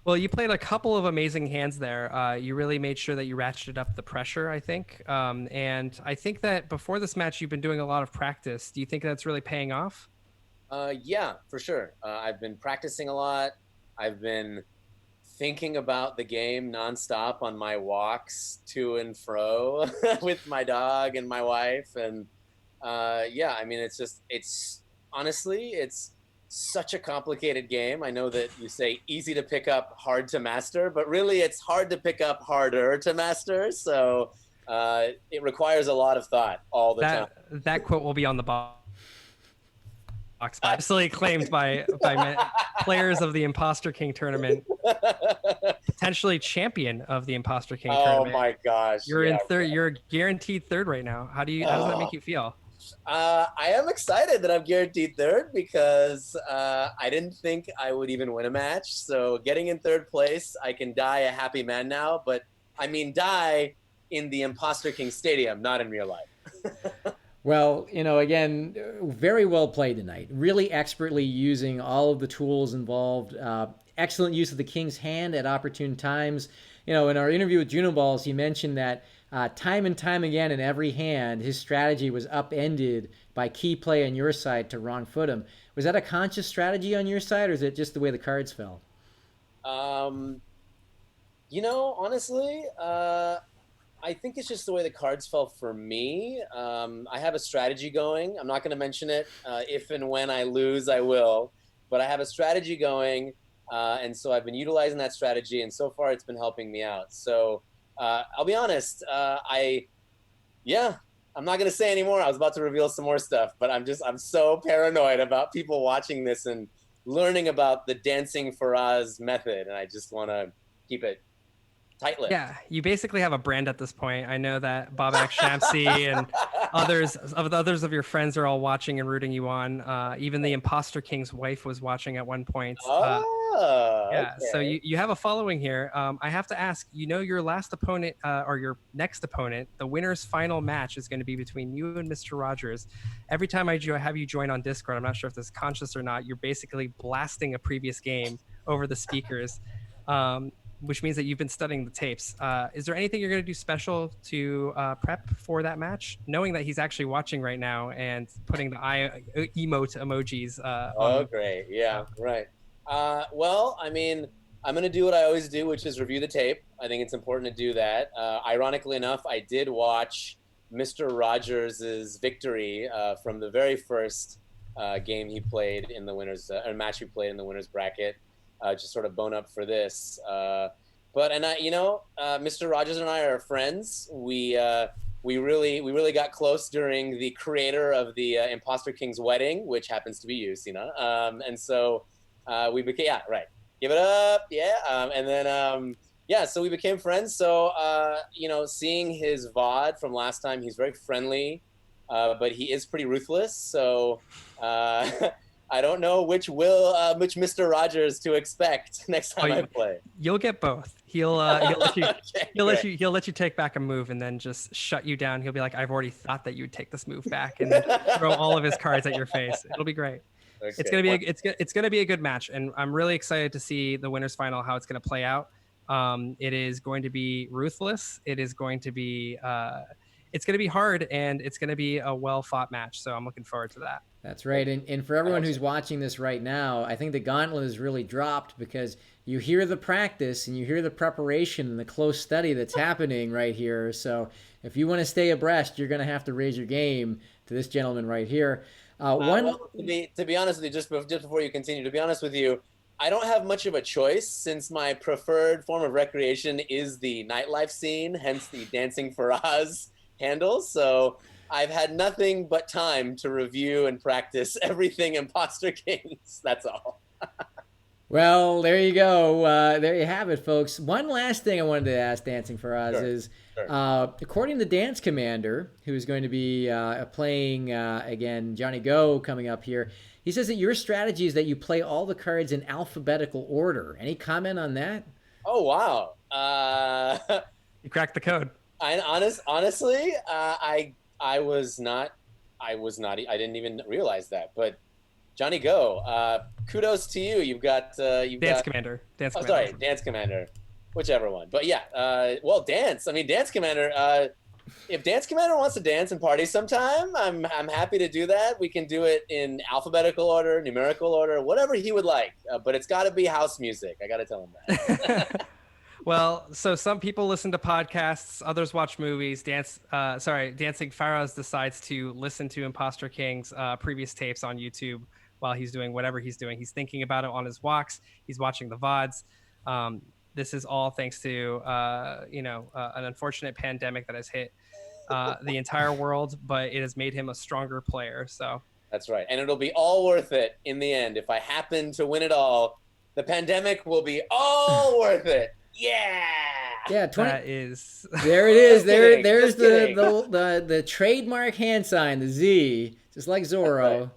Speaker 2: Well, you played a couple of amazing hands there. You really made sure that you ratcheted up the pressure, I think. And I think that before this match, you've been doing a lot of practice. Do you think that's really paying off?
Speaker 3: Yeah, for sure. I've been practicing a lot. I've been thinking about the game nonstop on my walks to and fro with my dog and my wife. And Yeah, I mean, it's honestly, it's such a complicated game. I know that you say easy to pick up, hard to master, but really it's hard to pick up, harder to master. So it requires a lot of thought all the time.
Speaker 2: That quote will be on the box. Absolutely claimed by players of the Imposter King tournament, potentially champion of the Imposter King tournament.
Speaker 3: Oh my gosh!
Speaker 2: You're in third. You're guaranteed third right now. How does that make you feel?
Speaker 3: I am excited that I'm guaranteed third because I didn't think I would even win a match. So getting in third place, I can die a happy man now. But I mean, die in the Imposter King Stadium, not in real life.
Speaker 1: Well, again, very well played tonight. Really expertly using all of the tools involved. Excellent use of the king's hand at opportune times. In our interview with Junoballs, he mentioned that time and time again in every hand, his strategy was upended by key play on your side to wrong foot him. Was that a conscious strategy on your side, or is it just the way the cards fell?
Speaker 3: Honestly, I think it's just the way the cards fell for me. I have a strategy going. I'm not going to mention it. If and when I lose, I will. But I have a strategy going, and so I've been utilizing that strategy, and so far it's been helping me out. So I'll be honest. I'm not going to say anymore. I was about to reveal some more stuff, but I'm so paranoid about people watching this and learning about the DancingFaraz method, and I just want to keep it tight-lipped.
Speaker 2: Yeah, you basically have a brand at this point. I know that Babak Shamsi and others of your friends are all watching and rooting you on. Even the Imposter King's wife was watching at one point. Yeah, okay. So you have a following here. I have to ask, your last opponent or your next opponent, the winner's final match is going to be between you and Mr. Rogers. Every time I have you join on Discord, I'm not sure if this is conscious or not, you're basically blasting a previous game over the speakers. Which means that you've been studying the tapes. Is there anything you're going to do special to prep for that match, knowing that he's actually watching right now and putting the eye emote emojis?
Speaker 3: Great. Yeah, right. Well, I mean, I'm going to do what I always do, which is review the tape. I think it's important to do that. Ironically enough, I did watch Mr. Rogers' victory from the very first game he played in the winners, or match he played in the winners bracket. Just sort of bone up for this. Mr. Rogers and I are friends. We really got close during the creator of the Imposter King's wedding, which happens to be you, Sina. And so we became, give it up, so we became friends. So, seeing his VOD from last time, he's very friendly, but he is pretty ruthless. So, I don't know which Mr. Rogers to expect next time I play.
Speaker 2: You'll get both. He'll let you
Speaker 3: Okay,
Speaker 2: he'll let you take back a move and then just shut you down. He'll be like, I've already thought that you would take this move back, and then throw all of his cards at your face. It'll be great.
Speaker 3: Okay.
Speaker 2: It's gonna be a good match, and I'm really excited to see the winners final, how it's gonna play out. It is going to be ruthless. It is going to be it's going to be hard, and it's going to be a well-fought match. So I'm looking forward to that.
Speaker 1: That's right. And for everyone who's watching this right now, I think the gauntlet is really dropped because you hear the practice and you hear the preparation and the close study that's happening right here. So if you want to stay abreast, you're going to have to raise your game to this gentleman right here.
Speaker 3: To be honest with you, just before you continue, to be honest with you, I don't have much of a choice since my preferred form of recreation is the nightlife scene, hence the DancingFaraz handle. So I've had nothing but time to review and practice everything Imposter Kings. That's all.
Speaker 1: Well, there you go. There you have it, folks. One last thing I wanted to ask DancingFaraz is, according to Dance Commander, who's going to be playing, again, Johnny Go coming up here, he says that your strategy is that you play all the cards in alphabetical order. Any comment on that?
Speaker 3: Oh, wow.
Speaker 2: You cracked the code.
Speaker 3: Honestly, I didn't even realize that. But Johnny Go, kudos to you. You've got
Speaker 2: Dance Commander.
Speaker 3: Dance Commander, whichever one. But yeah, Dance Commander. If Dance Commander wants to dance and party sometime, I'm happy to do that. We can do it in alphabetical order, numerical order, whatever he would like. But it's got to be house music. I got to tell him that.
Speaker 2: Well, so some people listen to podcasts, others watch movies. DancingFaraz decides to listen to Imposter King's previous tapes on YouTube while he's doing whatever he's doing. He's thinking about it on his walks. He's watching the VODs. This is all thanks to an unfortunate pandemic that has hit the entire world, but it has made him a stronger player. So
Speaker 3: That's right. And it'll be all worth it in the end. If I happen to win it all, the pandemic will be all worth it. Yeah.
Speaker 1: Yeah,
Speaker 2: that is
Speaker 1: there it is.
Speaker 3: Kidding,
Speaker 1: There's
Speaker 3: just kidding.
Speaker 1: the trademark hand sign, the Z, just like Zorro.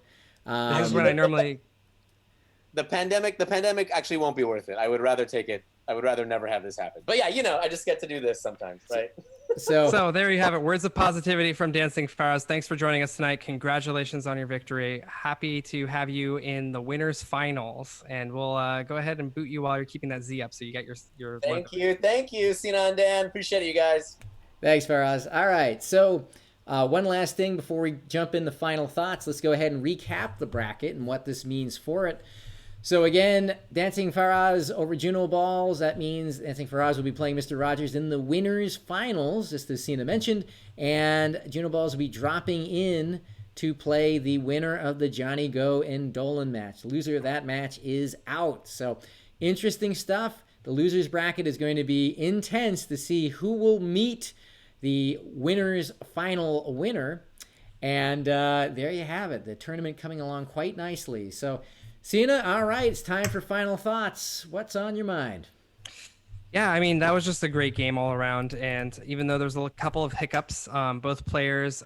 Speaker 2: this is when I normally.
Speaker 3: The pandemic actually won't be worth it. I would rather take it. I would rather never have this happen. But yeah, I just get to do this sometimes, right?
Speaker 1: So
Speaker 2: there you have it. Words of positivity from DancingFaraz. Thanks for joining us tonight. Congratulations on your victory. Happy to have you in the winners finals. And we'll go ahead and boot you while you're keeping that Z up so you get your
Speaker 3: Thank you, Sina and Dan. Appreciate it, you guys.
Speaker 1: thanks, Faraz. All right, so one last thing before we jump in the final thoughts. Let's go ahead and recap the bracket and what this means for it. So again, DancingFaraz over Junoballs. That means DancingFaraz will be playing Mr. Rogers in the winners finals, just as Sina mentioned, and Junoballs will be dropping in to play the winner of the Johnny Go and Dolan match. The loser of that match is out. So interesting stuff. The losers bracket is going to be intense to see who will meet the winners final winner. And there you have it. The tournament coming along quite nicely. So Sina, all right, it's time for final thoughts. What's on your mind?
Speaker 2: Yeah, I mean, that was just a great game all around. And even though there's a couple of hiccups, both players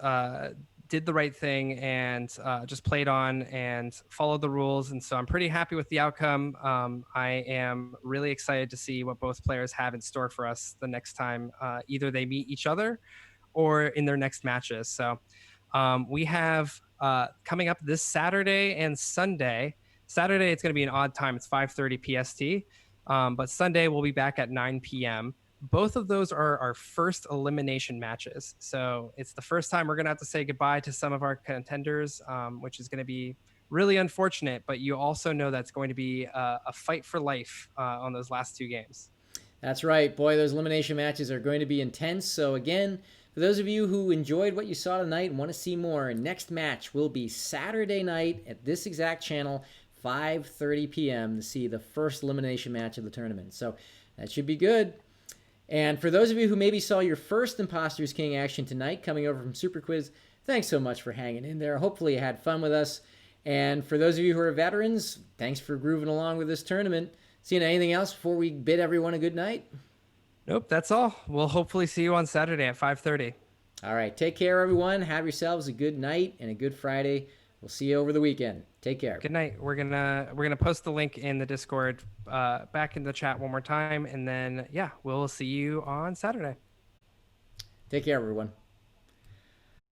Speaker 2: did the right thing and just played on and followed the rules. And so I'm pretty happy with the outcome. I am really excited to see what both players have in store for us the next time either they meet each other or in their next matches. So we have coming up this Saturday and Sunday. Saturday, it's going to be an odd time. It's 5:30 PST. But Sunday, we'll be back at 9 p.m. Both of those are our first elimination matches. So it's the first time we're going to have to say goodbye to some of our contenders, which is going to be really unfortunate. But you also know that's going to be a fight for life on those last two games.
Speaker 1: That's right. Boy, those elimination matches are going to be intense. So again, for those of you who enjoyed what you saw tonight and want to see more, next match will be Saturday night at this exact channel, 5:30 p.m. to see the first elimination match of the tournament. So that should be good. And for those of you who maybe saw your first Imposters King action tonight coming over from Super Quiz, thanks so much for hanging in there. Hopefully you had fun with us. And for those of you who are veterans, thanks for grooving along with this tournament. Sina, anything else before we bid everyone a good night?
Speaker 2: Nope, that's all. We'll hopefully see you on Saturday at 5:30.
Speaker 1: All right, take care, everyone. Have yourselves a good night and a good Friday. We'll see you over the weekend. Take care.
Speaker 2: Good night. We're gonna post the link in the Discord back in the chat one more time, and then we'll see you on Saturday.
Speaker 1: Take care, everyone.